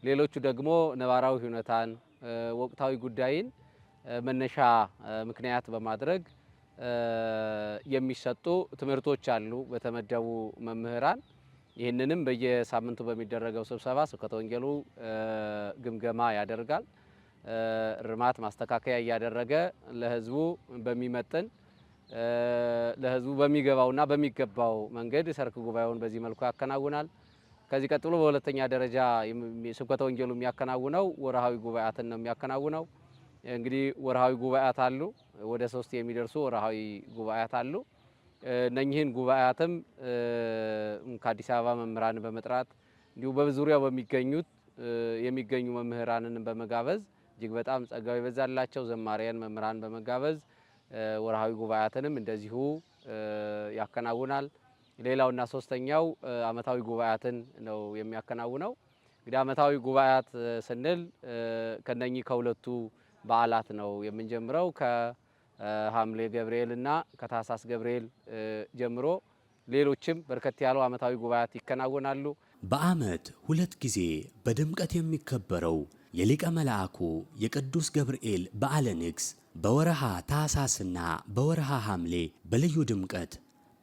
ሌሎቹ ደግሞ ነባራዊ ሁኔታን፣ ወቅታዊ ጉዳይን መነሻ ምክንያት በማድረግ የሚሰጡ ትምህርቶች አሉ በተመደቡ መምህራን። ይህንንም በየሳምንቱ በሚደረገው ስብሰባ ስብከተ ወንጌሉ ግምገማ ያደርጋል። እርማት ማስተካከያ እያደረገ ለሕዝቡ በሚመጥን ለሕዝቡ በሚገባውና በሚገባው መንገድ ሰርክ ጉባኤውን በዚህ መልኩ ያከናውናል። ከዚህ ቀጥሎ በሁለተኛ ደረጃ ስብከተ ወንጌሉ የሚያከናውነው ወርሃዊ ጉባኤያትን ነው የሚያከናውነው። እንግዲህ ወርሃዊ ጉባኤያት አሉ፣ ወደ 3 የሚደርሱ ወርሃዊ ጉባኤያት አሉ። እነኚህን ጉባኤያትም ከአዲስ አበባ መምህራን በመጥራት እንዲሁ በዙሪያው የሚገኙ መምህራንን በመጋበዝ እጅግ በጣም ጸጋው የበዛላቸው ዘማሪያን መምህራን በመጋበዝ ወርሃዊ ጉባኤያትንም እንደዚሁ ያከናውናል። ሌላውና ሶስተኛው ዓመታዊ ጉባኤያትን ነው የሚያከናውነው። እንግዲህ ዓመታዊ ጉባኤያት ስንል ከነኚህ ከሁለቱ በዓላት ነው የምንጀምረው። ከሐምሌ ገብርኤል እና ከታህሳስ ገብርኤል ጀምሮ ሌሎችም በርከት ያሉ ዓመታዊ ጉባኤያት ይከናወናሉ። በዓመት 2 ጊዜ በድምቀት የሚከበረው የሊቀ መልአኩ የቅዱስ ገብርኤል በዓለ ንግሥ በወረሃ ታኅሳስና በወረሃ ሐምሌ በልዩ ድምቀት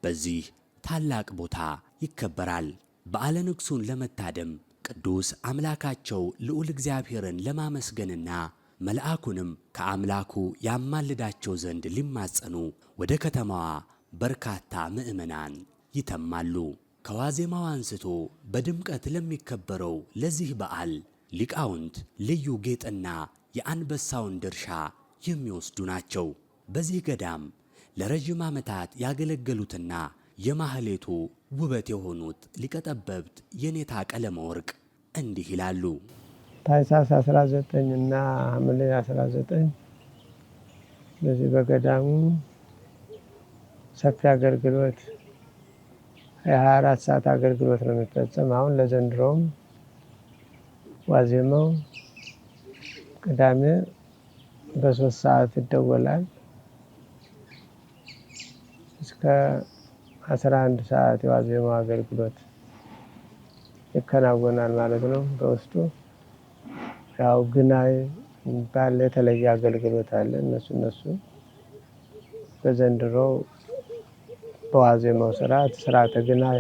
በዚህ ታላቅ ቦታ ይከበራል። በዓለ ንግሡን ለመታደም ቅዱስ አምላካቸው ልዑል እግዚአብሔርን ለማመስገንና መልአኩንም ከአምላኩ ያማልዳቸው ዘንድ ሊማጸኑ ወደ ከተማዋ በርካታ ምዕመናን ይተማሉ። ከዋዜማው አንስቶ በድምቀት ለሚከበረው ለዚህ በዓል ሊቃውንት ልዩ ጌጥና የአንበሳውን ድርሻ የሚወስዱ ናቸው። በዚህ ገዳም ለረጅም ዓመታት ያገለገሉትና የማህሌቱ ውበት የሆኑት ሊቀ ጠበብት የኔታ ቀለመ ወርቅ እንዲህ ይላሉ። ታኅሳስ 19 እና ሐምሌ 19 በዚህ በገዳሙ ሰፊ አገልግሎት 24 ሰዓት አገልግሎት ነው የሚፈጸም። አሁን ለዘንድሮም ዋዜማው ቅዳሜ በ3 ሰዓት ይደወላል እስከ 11 ሰዓት የዋዜማው አገልግሎት ይከናወናል ማለት ነው። በውስጡ ያው ግናይ ባለ የተለየ አገልግሎት አለ። እነሱ በዘንድሮ በዋዜማው ስርዓተ ግናይ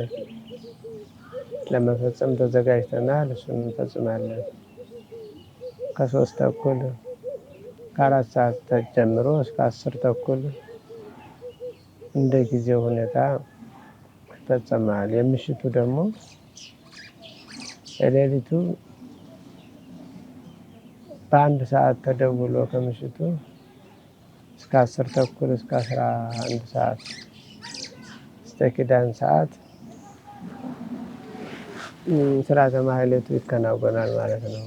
ለመፈጸም ተዘጋጅተናል። እሱን እንፈጽማለን። ከ3 ተኩል ከ4 ሰዓት ጀምሮ እስከ 10 ተኩል እንደ ጊዜው ሁኔታ ይፈጸማል። የምሽቱ ደግሞ የሌሊቱ በ1 ሰዓት ተደውሎ ከምሽቱ እስከ 10 ተኩል እስከ 11 ሰዓት እስከ ኪዳን ሰዓት ስርዓተ ማህሌቱ ይከናወናል ማለት ነው።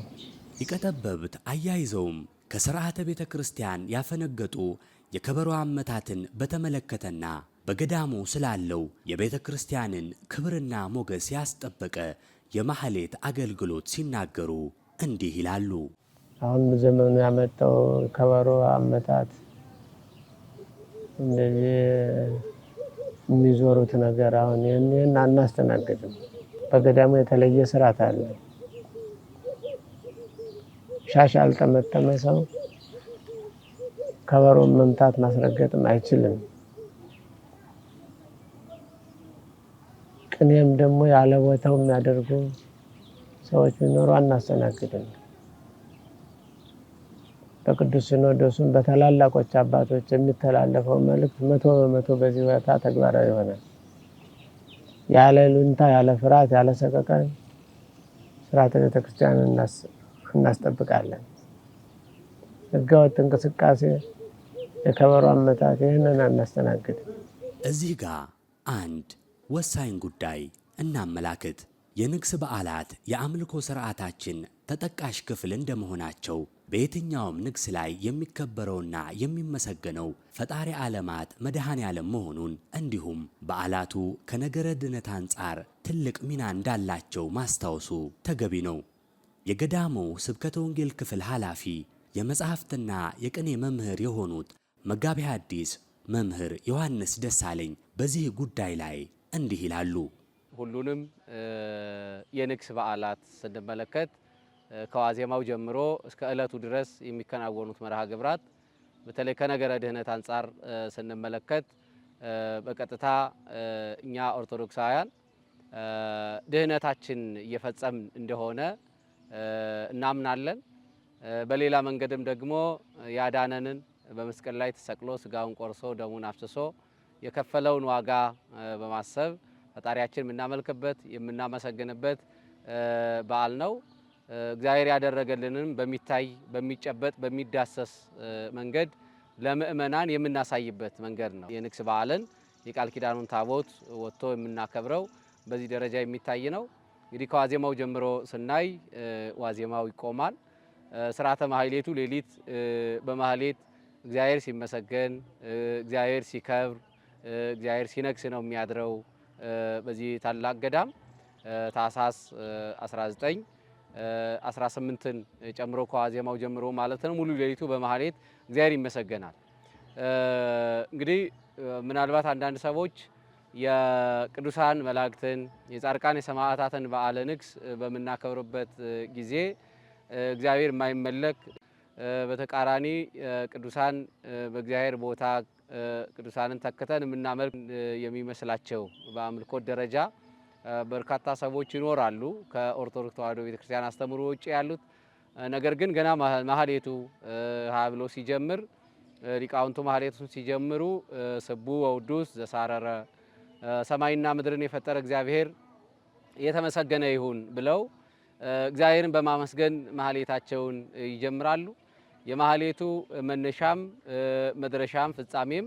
ሊቀ ጠበብት አያይዘውም ከሥርዓተ ቤተ ክርስቲያን ያፈነገጡ የከበሮ አመታትን በተመለከተና በገዳሙ ስላለው የቤተ ክርስቲያንን ክብርና ሞገስ ያስጠበቀ የማህሌት አገልግሎት ሲናገሩ እንዲህ ይላሉ። አሁን ዘመኑ ያመጣው ከበሮ አመታት እንደዚህ የሚዞሩት ነገር አሁን ይህን አናስተናግድም። በገዳሙ የተለየ ስርዓት አለ። ሻሽ ያልጠመጠመ ሰው ከበሮ መምታት ማስረገጥም አይችልም። ቅኔም ደግሞ ያለ ቦታው የሚያደርጉ ሰዎች ቢኖሩ አናስተናግድም። በቅዱስ ሲኖዶሱም በታላላቆች አባቶች የሚተላለፈው መልእክት 100% በዚህ ቦታ ተግባራዊ ይሆናል። ያለ ሉንታ፣ ያለ ፍርሃት፣ ያለ ሰቀቀን ስርዓተ ቤተክርስቲያን እናስጠብቃለን። ህገወጥ እንቅስቃሴ፣ የከበሮ አመታት ይህንን አናስተናግድም። እዚህ ጋር አንድ ወሳኝ ጉዳይ እናመላክት። የንግስ በዓላት የአምልኮ ስርዓታችን ተጠቃሽ ክፍል እንደመሆናቸው በየትኛውም ንግስ ላይ የሚከበረውና የሚመሰገነው ፈጣሪ ዓለማት መድኃኔ ዓለም መሆኑን እንዲሁም በዓላቱ ከነገረ ድነት አንጻር ትልቅ ሚና እንዳላቸው ማስታወሱ ተገቢ ነው። የገዳሙ ስብከተ ወንጌል ክፍል ኃላፊ የመጽሐፍትና የቅኔ መምህር የሆኑት መጋቤ ሐዲስ መምህር ዮሐንስ ደሳለኝ በዚህ ጉዳይ ላይ እንዲህ ይላሉ። ሁሉንም የንግስ በዓላት ስንመለከት ከዋዜማው ጀምሮ እስከ ዕለቱ ድረስ የሚከናወኑት መርሃ ግብራት በተለይ ከነገረ ድህነት አንጻር ስንመለከት በቀጥታ እኛ ኦርቶዶክሳውያን ድህነታችን እየፈጸምን እንደሆነ እናምናለን። በሌላ መንገድም ደግሞ ያዳነንን በመስቀል ላይ ተሰቅሎ ስጋውን ቆርሶ ደሙን አፍስሶ የከፈለውን ዋጋ በማሰብ ፈጣሪያችን የምናመልክበት የምናመሰግንበት በዓል ነው። እግዚአብሔር ያደረገልንም በሚታይ በሚጨበጥ በሚዳሰስ መንገድ ለምእመናን የምናሳይበት መንገድ ነው። የንግስ በዓልን የቃል ኪዳኑን ታቦት ወጥቶ የምናከብረው በዚህ ደረጃ የሚታይ ነው። እንግዲህ ከዋዜማው ጀምሮ ስናይ ዋዜማው ይቆማል። ስርዓተ ማህሌቱ ሌሊት በማህሌት እግዚአብሔር ሲመሰገን፣ እግዚአብሔር ሲከብር፣ እግዚአብሔር ሲነግስ ነው የሚያድረው። በዚህ ታላቅ ገዳም ታኅሳስ 19 18ን ጨምሮ ከዋዜማው ጀምሮ ማለት ነው ሙሉ ሌሊቱ በማህሌት እግዚአብሔር ይመሰገናል። እንግዲህ ምናልባት አንዳንድ ሰዎች የቅዱሳን መላእክትን የጻድቃን የሰማዕታትን በዓለ ንግስ በምናከብርበት ጊዜ እግዚአብሔር የማይመለክ በተቃራኒ ቅዱሳን በእግዚአብሔር ቦታ ቅዱሳንን ተክተን የምናመልክ የሚመስላቸው በአምልኮት ደረጃ በርካታ ሰዎች ይኖራሉ፣ ከኦርቶዶክስ ተዋሕዶ ቤተክርስቲያን አስተምሮ ውጭ ያሉት። ነገር ግን ገና ማህሌቱ ሀ ብሎ ሲጀምር ሊቃውንቱ ማህሌቱን ሲጀምሩ ስቡ ወውዱስ ዘሳረረ ሰማይና ምድርን የፈጠረ እግዚአብሔር የተመሰገነ ይሁን ብለው እግዚአብሔርን በማመስገን ማህሌታቸውን ይጀምራሉ። የማህሌቱ መነሻም መድረሻም ፍጻሜም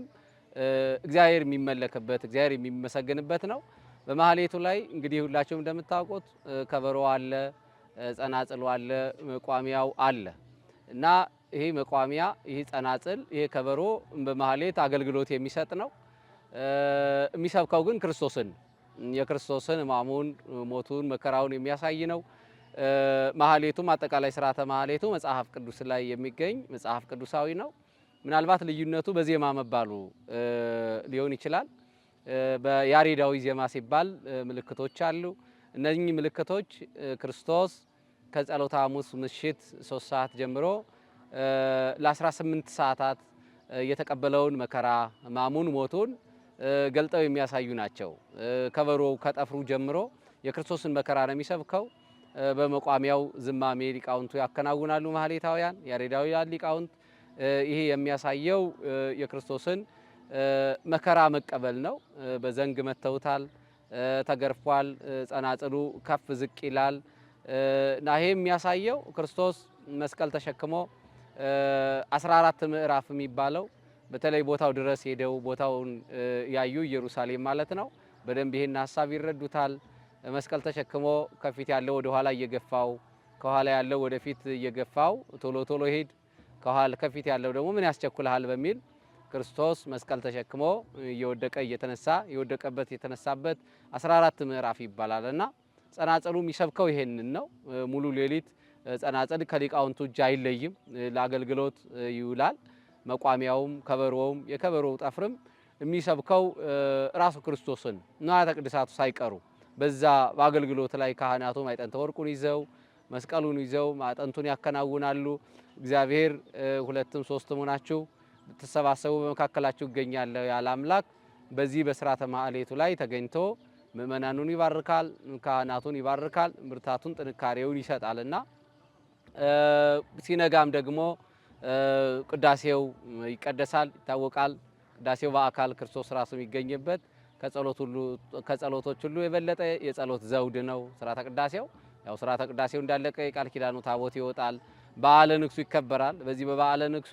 እግዚአብሔር የሚመለክበት እግዚአብሔር የሚመሰገንበት ነው። በማህሌቱ ላይ እንግዲህ ሁላችሁም እንደምታውቁት ከበሮ አለ፣ ጸናጽሉ አለ፣ መቋሚያው አለ እና ይሄ መቋሚያ፣ ይሄ ጸናጽል፣ ይሄ ከበሮ በማህሌት አገልግሎት የሚሰጥ ነው። የሚሰብከው ግን ክርስቶስን የክርስቶስን ሕማሙን፣ ሞቱን፣ መከራውን የሚያሳይ ነው። ማህሌቱም አጠቃላይ ስርዓተ ማህሌቱ መጽሐፍ ቅዱስ ላይ የሚገኝ መጽሐፍ ቅዱሳዊ ነው። ምናልባት ልዩነቱ በዜማ መባሉ ሊሆን ይችላል። በያሬዳዊ ዜማ ሲባል ምልክቶች አሉ። እነዚህ ምልክቶች ክርስቶስ ከጸሎተ ሐሙስ ምሽት 3 ሰዓት ጀምሮ ለ18 ሰዓታት የተቀበለውን መከራ ሕማሙን፣ ሞቱን ገልጠው የሚያሳዩ ናቸው። ከበሮው ከጠፍሩ ጀምሮ የክርስቶስን መከራ ነው የሚሰብከው። በመቋሚያው ዝማሜ ሊቃውንቱ ያከናውናሉ። ማህሌታውያን ያሬዳውያን ሊቃውንት ይሄ የሚያሳየው የክርስቶስን መከራ መቀበል ነው። በዘንግ መተውታል፣ ተገርፏል፣ ጸናጽሉ ከፍ ዝቅ ይላል እና ይሄ የሚያሳየው ክርስቶስ መስቀል ተሸክሞ 14 ምዕራፍ የሚባለው በተለይ ቦታው ድረስ ሄደው ቦታውን ያዩ ኢየሩሳሌም ማለት ነው በደንብ ይሄን ሀሳብ ይረዱታል። መስቀል ተሸክሞ ከፊት ያለው ወደ ኋላ እየገፋው ከኋላ ያለው ወደፊት እየገፋው ቶሎ ቶሎ ሄድ ከፊት ያለው ደግሞ ምን ያስቸኩልሃል በሚል ክርስቶስ መስቀል ተሸክሞ እየወደቀ እየተነሳ የወደቀበት የተነሳበት 14 ምዕራፍ ይባላልና ጸናጽሉ የሚሰብከው ይሄንን ነው። ሙሉ ሌሊት ጸናጽል ከሊቃውንቱ እጅ አይለይም፣ ለአገልግሎት ይውላል። መቋሚያውም ከበሮውም የከበሮው ጠፍርም የሚሰብከው ራሱ ክርስቶስን ንዋያተ ቅድሳቱ ሳይቀሩ በዛ በአገልግሎት ላይ ካህናቱ ማዕጠንተ ወርቁን ይዘው መስቀሉን ይዘው ማዕጠንቱን ያከናውናሉ። እግዚአብሔር ሁለትም ሶስትም ሆናችሁ ብትሰባሰቡ በመካከላችሁ እገኛለሁ ያለ አምላክ በዚህ በስርዓተ ማህሌቱ ላይ ተገኝቶ ምእመናኑን ይባርካል፣ ካህናቱን ይባርካል፣ ብርታቱን ጥንካሬውን ይሰጣልና ሲነጋም ደግሞ ቅዳሴው ይቀደሳል፣ ይታወቃል። ቅዳሴው በአካል ክርስቶስ ራሱ የሚገኝበት ከጸሎቶች ሁሉ የበለጠ የጸሎት ዘውድ ነው ስርዓተ ቅዳሴው። ያው ስርዓተ ቅዳሴው እንዳለቀ የቃል ኪዳኑ ታቦት ይወጣል፣ በዓለ ንግሱ ይከበራል። በዚህ በበዓለ ንግሱ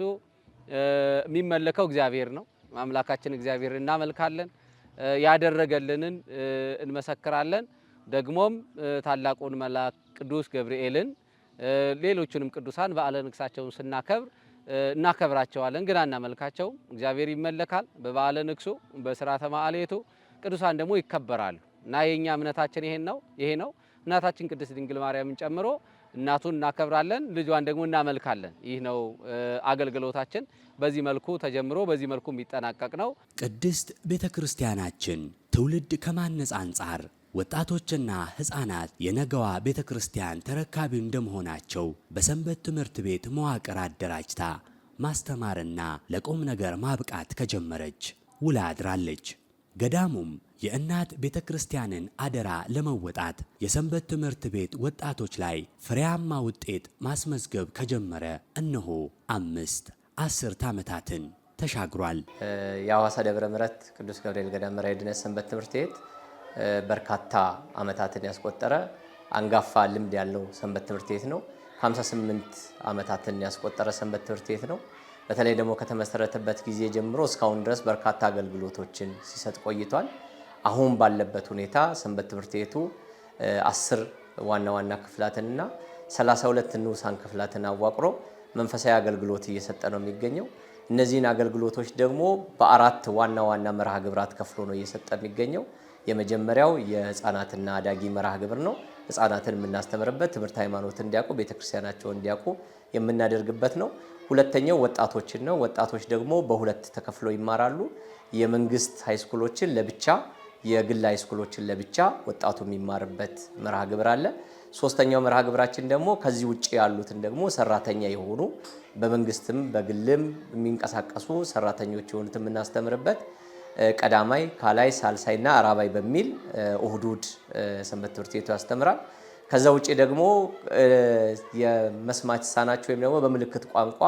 የሚመለከው እግዚአብሔር ነው። አምላካችን እግዚአብሔር እናመልካለን፣ ያደረገልንን እንመሰክራለን። ደግሞም ታላቁን መልአክ ቅዱስ ገብርኤልን ሌሎቹንም ቅዱሳን በዓለ ንግሳቸውን ስናከብር እናከብራቸዋለን፣ ግን አናመልካቸውም። እግዚአብሔር ይመለካል በበዓለ ንግሱ በስርዓተ ማዕሌቱ፣ ቅዱሳን ደግሞ ይከበራሉ እና የኛ እምነታችን ይሄ ነው። እናታችን ቅድስት ድንግል ማርያምን ጨምሮ እናቱን እናከብራለን፣ ልጇን ደግሞ እናመልካለን። ይህ ነው አገልግሎታችን። በዚህ መልኩ ተጀምሮ በዚህ መልኩ የሚጠናቀቅ ነው። ቅድስት ቤተ ክርስቲያናችን ትውልድ ከማነጽ አንጻር ወጣቶችና ሕፃናት የነገዋ ቤተ ክርስቲያን ተረካቢ እንደመሆናቸው በሰንበት ትምህርት ቤት መዋቅር አደራጅታ ማስተማርና ለቁም ነገር ማብቃት ከጀመረች ውላ አድራለች። ገዳሙም የእናት ቤተ ክርስቲያንን አደራ ለመወጣት የሰንበት ትምህርት ቤት ወጣቶች ላይ ፍሬያማ ውጤት ማስመዝገብ ከጀመረ እነሆ 5 ዓመታትን ተሻግሯል። የሐዋሳ ደብረ ምሕረት ቅዱስ ገብርኤል ገዳም መርሐ ድኅነት ሰንበት ትምህርት ቤት በርካታ ዓመታትን ያስቆጠረ አንጋፋ ልምድ ያለው ሰንበት ትምህርት ቤት ነው። 58 ዓመታትን ያስቆጠረ ሰንበት ትምህርት ቤት ነው። በተለይ ደግሞ ከተመሰረተበት ጊዜ ጀምሮ እስካሁን ድረስ በርካታ አገልግሎቶችን ሲሰጥ ቆይቷል። አሁን ባለበት ሁኔታ ሰንበት ትምህርት ቤቱ 10 ዋና ዋና ክፍላትንና 32 ንዑሳን ክፍላትን አዋቅሮ መንፈሳዊ አገልግሎት እየሰጠ ነው የሚገኘው። እነዚህን አገልግሎቶች ደግሞ በ4 ዋና ዋና መርሃ ግብራት ከፍሎ ነው እየሰጠ የሚገኘው። የመጀመሪያው የህፃናትና አዳጊ መርሃ ግብር ነው። ህፃናትን የምናስተምርበት ትምህርት ሃይማኖትን እንዲያውቁ ቤተክርስቲያናቸውን እንዲያውቁ የምናደርግበት ነው። ሁለተኛው ወጣቶችን ነው። ወጣቶች ደግሞ በሁለት ተከፍለው ይማራሉ። የመንግስት ሃይስኩሎችን ለብቻ፣ የግል ሃይስኩሎችን ለብቻ ወጣቱ የሚማርበት መርሃ ግብር አለ። ሶስተኛው መርሃ ግብራችን ደግሞ ከዚህ ውጪ ያሉትን ደግሞ ሰራተኛ የሆኑ በመንግስትም በግልም የሚንቀሳቀሱ ሰራተኞች የሆኑትን የምናስተምርበት ቀዳማይ፣ ካላይ፣ ሳልሳይና አራባይ በሚል እሁድ ሰንበት ትምህርት ቤቱ ያስተምራል። ከዛ ውጪ ደግሞ የመስማት የተሳናቸው ወይም ደግሞ በምልክት ቋንቋ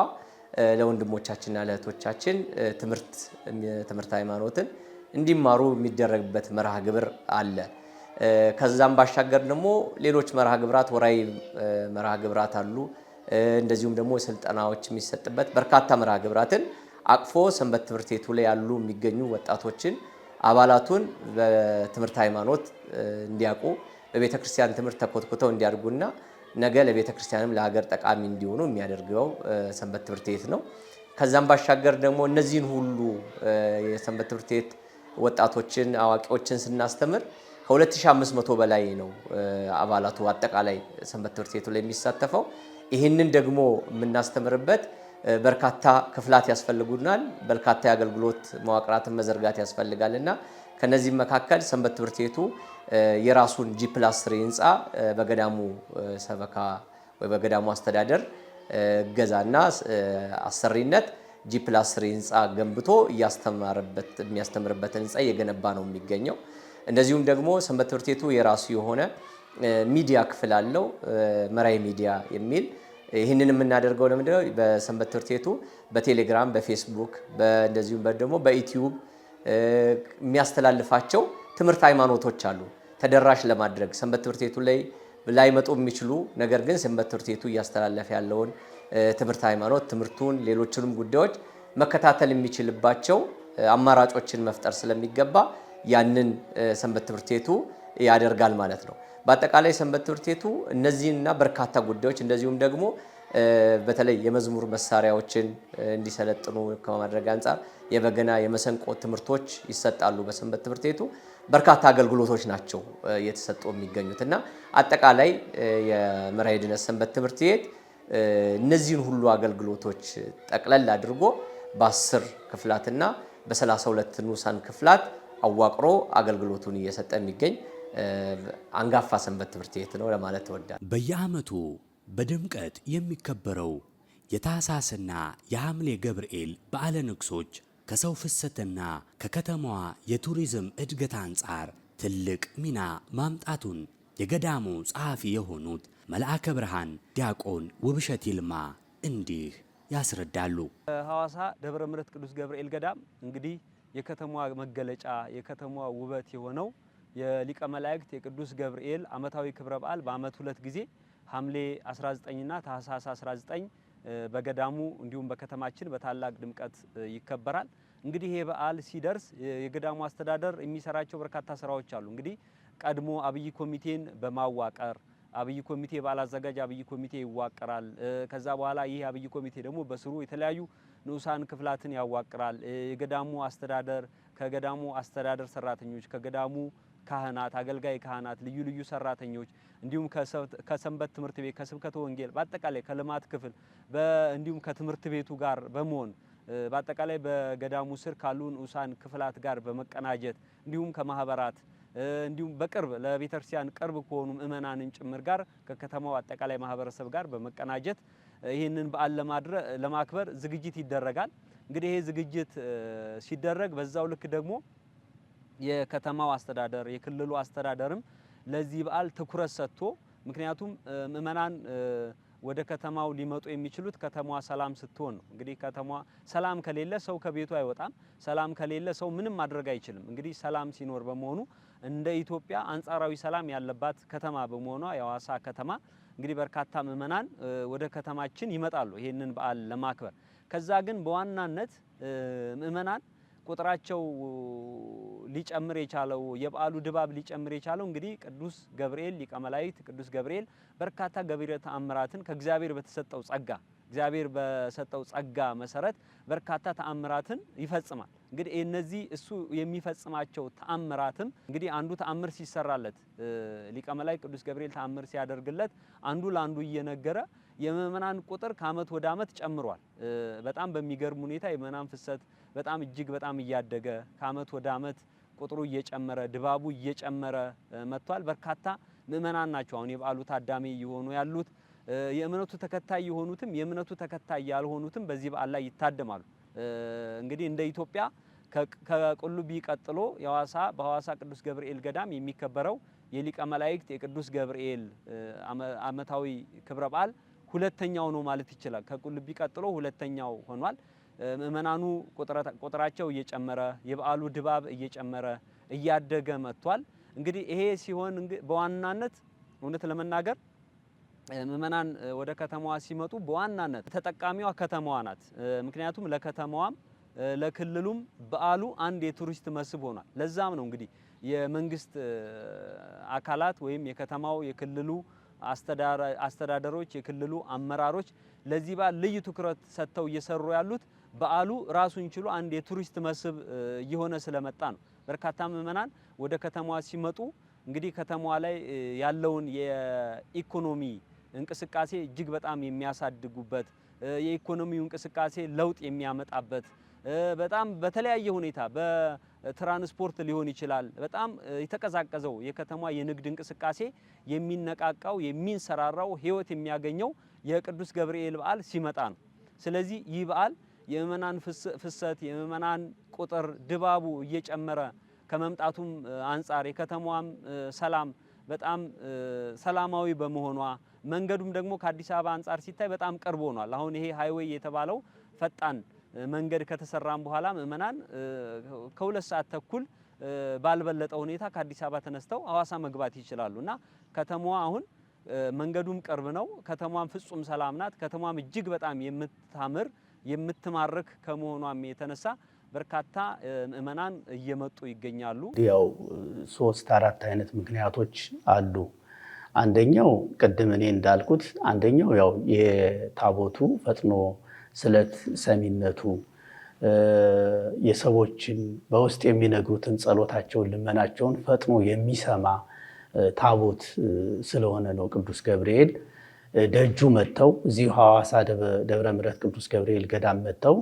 ለወንድሞቻችንና ለእህቶቻችን ትምህርት ሃይማኖትን እንዲማሩ የሚደረግበት መርሃ ግብር አለ። ከዛም ባሻገር ደግሞ ሌሎች መርሃ ግብራት፣ ወራዊ መርሃ ግብራት አሉ። እንደዚሁም ደግሞ ስልጠናዎች የሚሰጥበት በርካታ መርሃ ግብራትን አቅፎ ሰንበት ትምህርት ቤቱ ላይ ያሉ የሚገኙ ወጣቶችን አባላቱን በትምህርት ሃይማኖት እንዲያውቁ በቤተ ክርስቲያን ትምህርት ተኮትኩተው እንዲያድጉና ነገ ለቤተ ክርስቲያንም ለሀገር ጠቃሚ እንዲሆኑ የሚያደርገው ሰንበት ትምህርት ቤት ነው። ከዛም ባሻገር ደግሞ እነዚህን ሁሉ የሰንበት ትምህርት ቤት ወጣቶችን አዋቂዎችን ስናስተምር ከ2500 በላይ ነው አባላቱ አጠቃላይ ሰንበት ትምህርት ቤቱ ላይ የሚሳተፈው። ይህንን ደግሞ የምናስተምርበት በርካታ ክፍላት ያስፈልጉናል። በርካታ የአገልግሎት መዋቅራትን መዘርጋት ያስፈልጋልና ከነዚህም መካከል ሰንበት ትምህርት ቤቱ የራሱን G+3 ህንፃ በገዳሙ ሰበካ ወይ በገዳሙ አስተዳደር እገዛና አሰሪነት G+3 ህንፃ ገንብቶ የሚያስተምርበትን ህንፃ እየገነባ ነው የሚገኘው። እንደዚሁም ደግሞ ሰንበት ትምህርት ቤቱ የራሱ የሆነ ሚዲያ ክፍል አለው፣ መራይ ሚዲያ የሚል። ይህንን የምናደርገው ለምንድነው? በሰንበት ትምህርት ቤቱ በቴሌግራም፣ በፌስቡክ እንደዚሁም ደግሞ በዩቲዩብ የሚያስተላልፋቸው ትምህርት ሃይማኖቶች አሉ። ተደራሽ ለማድረግ ሰንበት ትምህርት ቤቱ ላይ ላይመጡ የሚችሉ ነገር ግን ሰንበት ትምህርት ቤቱ እያስተላለፈ ያለውን ትምህርት ሃይማኖት፣ ትምህርቱን፣ ሌሎችንም ጉዳዮች መከታተል የሚችልባቸው አማራጮችን መፍጠር ስለሚገባ ያንን ሰንበት ትምህርት ቤቱ ያደርጋል ማለት ነው። በአጠቃላይ ሰንበት ትምህርት ቤቱ እነዚህንና በርካታ ጉዳዮች እንደዚሁም ደግሞ በተለይ የመዝሙር መሳሪያዎችን እንዲሰለጥኑ ከማድረግ አንጻር የበገና የመሰንቆ ትምህርቶች ይሰጣሉ። በሰንበት ትምህርት ቤቱ በርካታ አገልግሎቶች ናቸው እየተሰጡ የሚገኙት እና አጠቃላይ የመርሐ ድኅነት ሰንበት ትምህርት ቤት እነዚህን ሁሉ አገልግሎቶች ጠቅለል አድርጎ በ10 ክፍላትና በ32 ንዑሳን ክፍላት አዋቅሮ አገልግሎቱን እየሰጠ የሚገኝ አንጋፋ ሰንበት ትምህርት ቤት ነው ለማለት እወዳለሁ። በየዓመቱ በድምቀት የሚከበረው የታኅሳስና የሐምሌ ገብርኤል በዓለ ንግሶች ከሰው ፍሰትና ከከተማዋ የቱሪዝም እድገት አንጻር ትልቅ ሚና ማምጣቱን የገዳሙ ጸሐፊ የሆኑት መልአከ ብርሃን ዲያቆን ውብሸት ይልማ እንዲህ ያስረዳሉ። ሐዋሳ ደብረ ምሕረት ቅዱስ ገብርኤል ገዳም እንግዲህ የከተማዋ መገለጫ የከተማዋ ውበት የሆነው የሊቀ መላእክት የቅዱስ ገብርኤል ዓመታዊ ክብረ በዓል በዓመት 2 ጊዜ ሐምሌ 19 እና ታኅሳስ 19 በገዳሙ እንዲሁም በከተማችን በታላቅ ድምቀት ይከበራል። እንግዲህ ይሄ በዓል ሲደርስ የገዳሙ አስተዳደር የሚሰራቸው በርካታ ስራዎች አሉ። እንግዲህ ቀድሞ አብይ ኮሚቴን በማዋቀር አብይ ኮሚቴ በዓል አዘጋጅ አብይ ኮሚቴ ይዋቀራል። ከዛ በኋላ ይህ አብይ ኮሚቴ ደግሞ በስሩ የተለያዩ ንዑሳን ክፍላትን ያዋቅራል። የገዳሙ አስተዳደር ከገዳሙ አስተዳደር ሰራተኞች ከገዳሙ ካህናት አገልጋይ ካህናት ልዩ ልዩ ሰራተኞች እንዲሁም ከሰንበት ትምህርት ቤት ከስብከተ ወንጌል በአጠቃላይ ከልማት ክፍል እንዲሁም ከትምህርት ቤቱ ጋር በመሆን በአጠቃላይ በገዳሙ ስር ካሉ ንዑሳን ክፍላት ጋር በመቀናጀት እንዲሁም ከማህበራት እንዲሁም በቅርብ ለቤተክርስቲያን ቅርብ ከሆኑ ምእመናንን ጭምር ጋር ከከተማው አጠቃላይ ማህበረሰብ ጋር በመቀናጀት ይህንን በዓል ለማክበር ዝግጅት ይደረጋል። እንግዲህ ይሄ ዝግጅት ሲደረግ በዛው ልክ ደግሞ የከተማው አስተዳደር የክልሉ አስተዳደርም ለዚህ በዓል ትኩረት ሰጥቶ ምክንያቱም ምእመናን ወደ ከተማው ሊመጡ የሚችሉት ከተማዋ ሰላም ስትሆን ነው። እንግዲህ ከተማዋ ሰላም ከሌለ ሰው ከቤቱ አይወጣም። ሰላም ከሌለ ሰው ምንም ማድረግ አይችልም። እንግዲህ ሰላም ሲኖር በመሆኑ እንደ ኢትዮጵያ አንጻራዊ ሰላም ያለባት ከተማ በመሆኗ የሐዋሳ ከተማ እንግዲህ በርካታ ምእመናን ወደ ከተማችን ይመጣሉ ይሄንን በዓል ለማክበር። ከዛ ግን በዋናነት ምእመናን ቁጥራቸው ሊጨምር የቻለው የበዓሉ ድባብ ሊጨምር የቻለው እንግዲህ ቅዱስ ገብርኤል ሊቀ መላእክት ቅዱስ ገብርኤል በርካታ ገቢረ ተአምራትን ከእግዚአብሔር በተሰጠው ጸጋ እግዚአብሔር በሰጠው ጸጋ መሰረት በርካታ ተአምራትን ይፈጽማል። እንግዲህ እነዚህ እሱ የሚፈጽማቸው ተአምራትም እንግዲህ አንዱ ተአምር ሲሰራለት ሊቀ መላእክት ቅዱስ ገብርኤል ተአምር ሲያደርግለት አንዱ ለአንዱ እየነገረ የምእመናን ቁጥር ከአመት ወደ አመት ጨምሯል። በጣም በሚገርም ሁኔታ የምእመናን ፍሰት በጣም እጅግ በጣም እያደገ ከአመት ወደ አመት ቁጥሩ እየጨመረ ድባቡ እየጨመረ መጥቷል። በርካታ ምእመናን ናቸው አሁን የበዓሉ ታዳሚ የሆኑ ያሉት። የእምነቱ ተከታይ የሆኑትም የእምነቱ ተከታይ ያልሆኑትም በዚህ በዓል ላይ ይታደማሉ። እንግዲህ እንደ ኢትዮጵያ ከቁልቢ ቀጥሎ በሐዋሳ ቅዱስ ገብርኤል ገዳም የሚከበረው የሊቀ መላእክት የቅዱስ ገብርኤል ዓመታዊ ክብረ በዓል ሁለተኛው ነው ማለት ይችላል። ከቁልቢ ቀጥሎ ሁለተኛው ሆኗል። ምእመናኑ ቁጥራቸው እየጨመረ የበዓሉ ድባብ እየጨመረ እያደገ መጥቷል። እንግዲህ ይሄ ሲሆን በዋናነት እውነት ለመናገር ምእመናን ወደ ከተማዋ ሲመጡ በዋናነት ተጠቃሚዋ ከተማዋ ናት። ምክንያቱም ለከተማዋም ለክልሉም በዓሉ አንድ የቱሪስት መስህብ ሆኗል። ለዛም ነው እንግዲህ የመንግስት አካላት ወይም የከተማው የክልሉ አስተዳደሮች የክልሉ አመራሮች ለዚህ በዓል ልዩ ትኩረት ሰጥተው እየሰሩ ያሉት በዓሉ ራሱን ችሎ አንድ የቱሪስት መስህብ እየሆነ ስለመጣ ነው። በርካታ ምእመናን ወደ ከተማዋ ሲመጡ እንግዲህ ከተማዋ ላይ ያለውን የኢኮኖሚ እንቅስቃሴ እጅግ በጣም የሚያሳድጉበት የኢኮኖሚው እንቅስቃሴ ለውጥ የሚያመጣበት በጣም በተለያየ ሁኔታ በትራንስፖርት ሊሆን ይችላል። በጣም የተቀዛቀዘው የከተማ የንግድ እንቅስቃሴ የሚነቃቃው የሚንሰራራው ህይወት የሚያገኘው የቅዱስ ገብርኤል በዓል ሲመጣ ነው። ስለዚህ ይህ በዓል የምእመናን ፍሰት የምእመናን ቁጥር ድባቡ እየጨመረ ከመምጣቱም አንጻር የከተማዋም ሰላም በጣም ሰላማዊ በመሆኗ መንገዱም ደግሞ ከአዲስ አበባ አንጻር ሲታይ በጣም ቅርብ ሆኗል። አሁን ይሄ ሃይዌይ የተባለው ፈጣን መንገድ ከተሰራም በኋላ ምእመናን ከ2 ሰዓት ተኩል ባልበለጠ ሁኔታ ከአዲስ አበባ ተነስተው ሐዋሳ መግባት ይችላሉ እና ከተማዋ አሁን መንገዱም ቅርብ ነው። ከተማዋም ፍጹም ሰላም ናት። ከተማዋም እጅግ በጣም የምታምር የምትማርክ ከመሆኗም የተነሳ በርካታ ምእመናን እየመጡ ይገኛሉ። ያው 3-4 አይነት ምክንያቶች አሉ። አንደኛው ቅድም እኔ እንዳልኩት አንደኛው ያው የታቦቱ ፈጥኖ ስለት ሰሚነቱ የሰዎችን በውስጥ የሚነግሩትን ጸሎታቸውን ልመናቸውን ፈጥኖ የሚሰማ ታቦት ስለሆነ ነው። ቅዱስ ገብርኤል ደጁ መጥተው እዚሁ ሐዋሳ ደብረ ምሕረት ቅዱስ ገብርኤል ገዳም መጥተው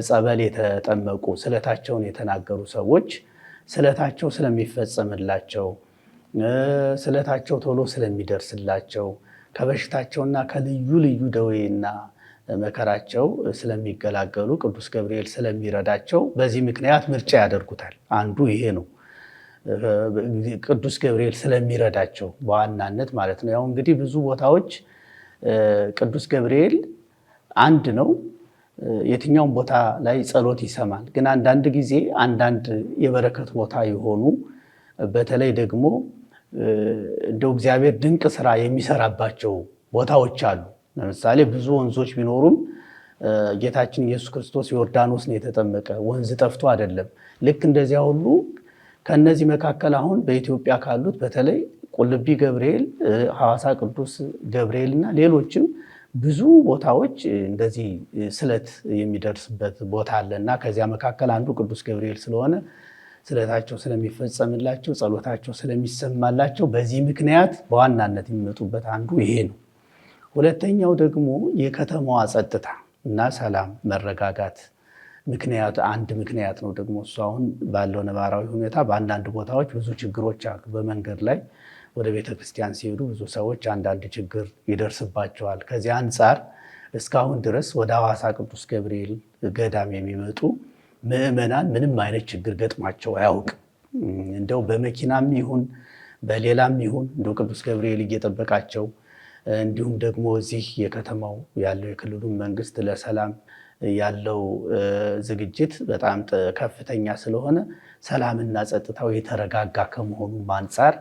ጸበል የተጠመቁ ስለታቸውን የተናገሩ ሰዎች ስለታቸው ስለሚፈጸምላቸው ስለታቸው ቶሎ ስለሚደርስላቸው ከበሽታቸውና ከልዩ ልዩ ደዌና መከራቸው ስለሚገላገሉ ቅዱስ ገብርኤል ስለሚረዳቸው በዚህ ምክንያት ምርጫ ያደርጉታል። አንዱ ይሄ ነው። ቅዱስ ገብርኤል ስለሚረዳቸው በዋናነት ማለት ነው። ያው እንግዲህ ብዙ ቦታዎች ቅዱስ ገብርኤል አንድ ነው፣ የትኛውም ቦታ ላይ ጸሎት ይሰማል። ግን አንዳንድ ጊዜ አንዳንድ የበረከት ቦታ የሆኑ በተለይ ደግሞ እንደው እግዚአብሔር ድንቅ ስራ የሚሰራባቸው ቦታዎች አሉ። ለምሳሌ ብዙ ወንዞች ቢኖሩም ጌታችን ኢየሱስ ክርስቶስ ዮርዳኖስ ነው የተጠመቀ፣ ወንዝ ጠፍቶ አይደለም። ልክ እንደዚያ ሁሉ ከነዚህ መካከል አሁን በኢትዮጵያ ካሉት በተለይ ቁልቢ ገብርኤል፣ ሐዋሳ ቅዱስ ገብርኤል እና ሌሎችም ብዙ ቦታዎች እንደዚህ ስለት የሚደርስበት ቦታ አለ እና ከዚያ መካከል አንዱ ቅዱስ ገብርኤል ስለሆነ ስለታቸው ስለሚፈጸምላቸው፣ ጸሎታቸው ስለሚሰማላቸው በዚህ ምክንያት በዋናነት የሚመጡበት አንዱ ይሄ ነው። ሁለተኛው ደግሞ የከተማዋ ጸጥታ እና ሰላም መረጋጋት ምክንያት አንድ ምክንያት ነው። ደግሞ እሱ አሁን ባለው ነባራዊ ሁኔታ በአንዳንድ ቦታዎች ብዙ ችግሮች አሉ። በመንገድ ላይ ወደ ቤተክርስቲያን ሲሄዱ ብዙ ሰዎች አንዳንድ ችግር ይደርስባቸዋል። ከዚህ አንጻር እስካሁን ድረስ ወደ ሐዋሳ ቅዱስ ገብርኤል ገዳም የሚመጡ ምዕመናን ምንም አይነት ችግር ገጥሟቸው አያውቅም። እንደው በመኪናም ይሁን በሌላም ይሁን እንደው ቅዱስ ገብርኤል እየጠበቃቸው እንዲሁም ደግሞ እዚህ የከተማው ያለው የክልሉ መንግስት ለሰላም ያለው ዝግጅት በጣም ከፍተኛ ስለሆነ ሰላምና ጸጥታው የተረጋጋ ከመሆኑም አንጻር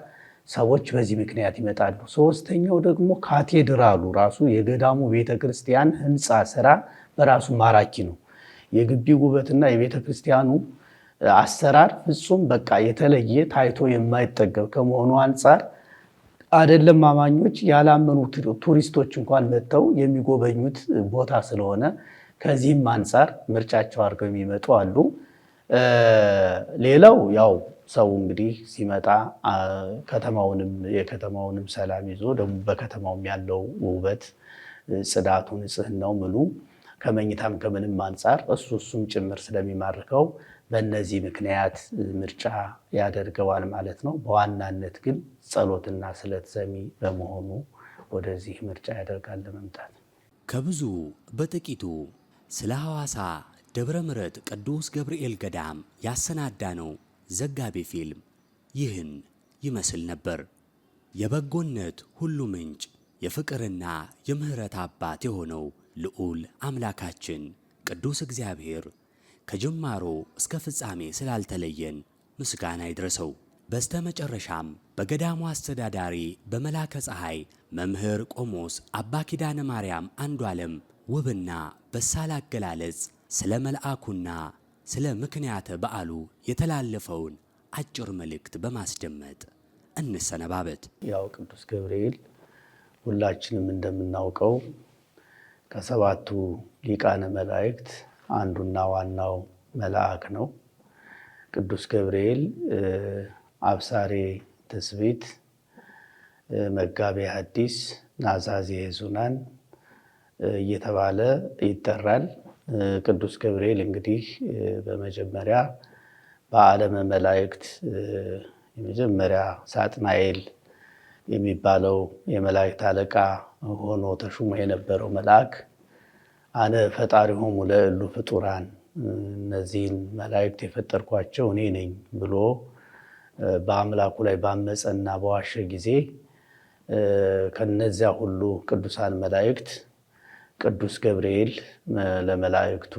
ሰዎች በዚህ ምክንያት ይመጣሉ። ሶስተኛው ደግሞ ካቴድራሉ ራሱ የገዳሙ ቤተክርስቲያን ህንፃ ስራ በራሱ ማራኪ ነው። የግቢ ውበትና የቤተክርስቲያኑ አሰራር ፍጹም በቃ የተለየ ታይቶ የማይጠገብ ከመሆኑ አንጻር አይደለም አማኞች ያላመኑ ቱሪስቶች እንኳን መጥተው የሚጎበኙት ቦታ ስለሆነ ከዚህም አንጻር ምርጫቸው አድርገው የሚመጡ አሉ። ሌላው ያው ሰው እንግዲህ ሲመጣ የከተማውንም ሰላም ይዞ ደግሞ በከተማውም ያለው ውበት፣ ጽዳቱ፣ ንጽህናው ምኑ ከመኝታም ከምንም አንጻር እሱም ጭምር ስለሚማርከው በእነዚህ ምክንያት ምርጫ ያደርገዋል ማለት ነው። በዋናነት ግን ጸሎትና ስለት ሰሚ በመሆኑ ወደዚህ ምርጫ ያደርጋል ለመምጣት። ከብዙ በጥቂቱ ስለ ሐዋሳ ደብረ ምሕረት ቅዱስ ገብርኤል ገዳም ያሰናዳነው ዘጋቢ ፊልም ይህን ይመስል ነበር። የበጎነት ሁሉ ምንጭ የፍቅርና የምሕረት አባት የሆነው ልዑል አምላካችን ቅዱስ እግዚአብሔር ከጅማሮ እስከ ፍጻሜ ስላልተለየን ምስጋና ይድረሰው። በስተመጨረሻም በገዳሙ አስተዳዳሪ በመላከ ፀሐይ መምህር ቆሞስ አባ ኪዳነ ማርያም አንዱ ዓለም ውብና በሳል አገላለጽ ስለ መልአኩና ስለ ምክንያተ በዓሉ የተላለፈውን አጭር መልእክት በማስደመጥ እንሰነባበት። ያው ቅዱስ ገብርኤል ሁላችንም እንደምናውቀው ከሰባቱ ሊቃነ መላእክት አንዱና ዋናው መልአክ ነው። ቅዱስ ገብርኤል አብሳሬ ትስብእት፣ መጋቤ ሐዲስ፣ ናዛዜ ሕዙናን እየተባለ ይጠራል። ቅዱስ ገብርኤል እንግዲህ በመጀመሪያ በዓለመ መላእክት የመጀመሪያ ሳጥናኤል የሚባለው የመላእክት አለቃ ሆኖ ተሹሞ የነበረው መልአክ አነ ፈጣሪሆሙ ለእሉ ፍጡራን፣ እነዚህን መላእክት የፈጠርኳቸው እኔ ነኝ ብሎ በአምላኩ ላይ ባመፀና በዋሸ ጊዜ ከነዚያ ሁሉ ቅዱሳን መላእክት ቅዱስ ገብርኤል ለመላእክቱ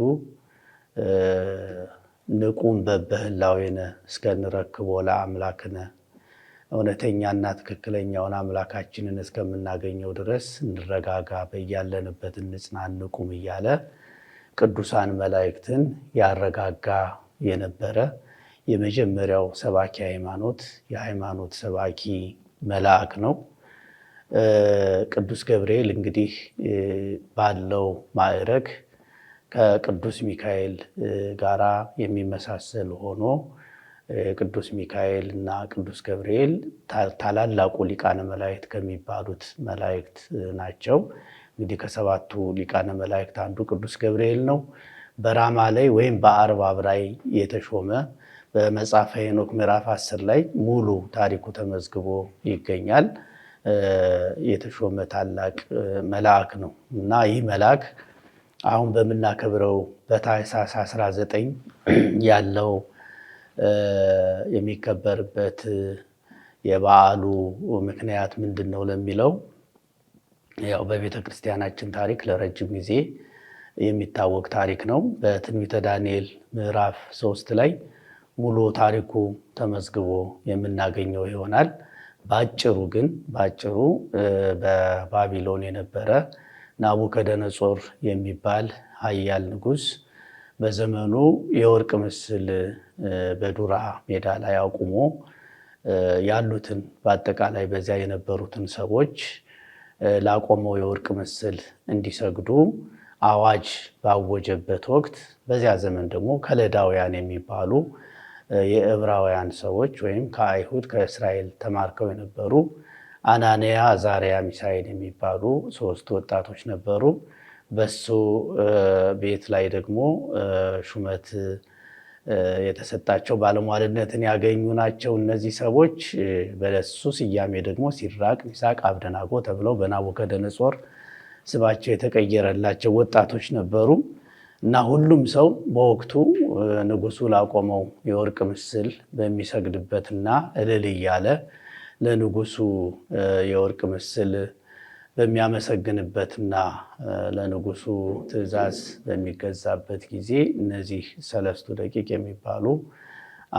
ንቁም በበህላዌነ እስከንረክቦ ለአምላክነ፣ እውነተኛና ትክክለኛውን አምላካችንን እስከምናገኘው ድረስ እንረጋጋ፣ በያለንበት እንጽና፣ እንቁም እያለ ቅዱሳን መላእክትን ያረጋጋ የነበረ የመጀመሪያው ሰባኪ ሃይማኖት የሃይማኖት ሰባኪ መልአክ ነው። ቅዱስ ገብርኤል እንግዲህ ባለው ማዕረግ ከቅዱስ ሚካኤል ጋራ የሚመሳሰል ሆኖ ቅዱስ ሚካኤል እና ቅዱስ ገብርኤል ታላላቁ ሊቃነ መላእክት ከሚባሉት መላእክት ናቸው። እንግዲህ ከሰባቱ ሊቃነ መላእክት አንዱ ቅዱስ ገብርኤል ነው። በራማ ላይ ወይም በአርባብ ላይ የተሾመ በመጽሐፈ ሄኖክ ምዕራፍ 10 ላይ ሙሉ ታሪኩ ተመዝግቦ ይገኛል። የተሾመ ታላቅ መልአክ ነው እና ይህ መልአክ አሁን በምናከብረው በታኅሳስ 19 ያለው የሚከበርበት የበዓሉ ምክንያት ምንድን ነው ለሚለው ያው በቤተ ክርስቲያናችን ታሪክ ለረጅም ጊዜ የሚታወቅ ታሪክ ነው። በትንቢተ ዳንኤል ምዕራፍ 3 ላይ ሙሉ ታሪኩ ተመዝግቦ የምናገኘው ይሆናል። ባጭሩ በባቢሎን የነበረ ናቡከደነጾር የሚባል ኃያል ንጉሥ በዘመኑ የወርቅ ምስል በዱራ ሜዳ ላይ አቁሞ ያሉትን በአጠቃላይ በዚያ የነበሩትን ሰዎች ላቆመው የወርቅ ምስል እንዲሰግዱ አዋጅ ባወጀበት ወቅት በዚያ ዘመን ደግሞ ከለዳውያን የሚባሉ የዕብራውያን ሰዎች ወይም ከአይሁድ ከእስራኤል ተማርከው የነበሩ አናንያ፣ አዛርያ፣ ሚሳኤል የሚባሉ 3 ወጣቶች ነበሩ። በሱ ቤት ላይ ደግሞ ሹመት የተሰጣቸው ባለሟልነትን ያገኙ ናቸው። እነዚህ ሰዎች በሱ ስያሜ ደግሞ ሲድራቅ፣ ሚሳቅ፣ አብደናጎ ተብለው በናቡከደነጾር ስማቸው የተቀየረላቸው ወጣቶች ነበሩ እና ሁሉም ሰው በወቅቱ ንጉሱ ላቆመው የወርቅ ምስል በሚሰግድበትና እልል እያለ ለንጉሱ የወርቅ ምስል በሚያመሰግንበትና ለንጉሱ ትእዛዝ በሚገዛበት ጊዜ እነዚህ 3 ደቂቅ የሚባሉ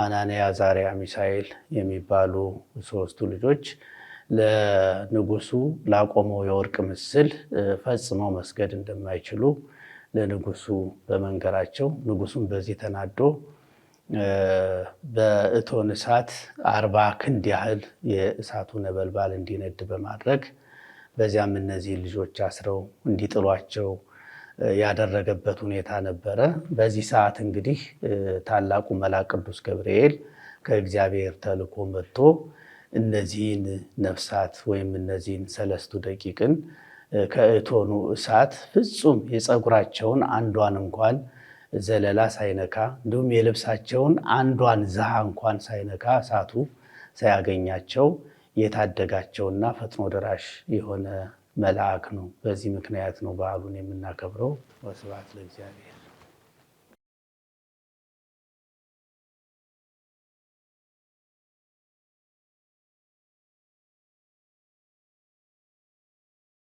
አናንያ፣ አዛርያ፣ ሚሳኤል የሚባሉ 3ቱ ልጆች ለንጉሱ ላቆመው የወርቅ ምስል ፈጽመው መስገድ እንደማይችሉ ለንጉሱ በመንገራቸው ንጉሱም በዚህ ተናዶ በእቶን እሳት 40 ክንድ ያህል የእሳቱ ነበልባል እንዲነድ በማድረግ በዚያም እነዚህ ልጆች አስረው እንዲጥሏቸው ያደረገበት ሁኔታ ነበረ። በዚህ ሰዓት እንግዲህ ታላቁ መልአክ ቅዱስ ገብርኤል ከእግዚአብሔር ተልኮ መጥቶ እነዚህን ነፍሳት ወይም እነዚህን 3 ደቂቅን ከእቶኑ እሳት ፍጹም የፀጉራቸውን አንዷን እንኳን ዘለላ ሳይነካ እንዲሁም የልብሳቸውን አንዷን ዝሃ እንኳን ሳይነካ እሳቱ ሳያገኛቸው የታደጋቸውና ፈጥኖ ደራሽ የሆነ መልአክ ነው። በዚህ ምክንያት ነው በዓሉን የምናከብረው። ወስብሐት ለእግዚአብሔር።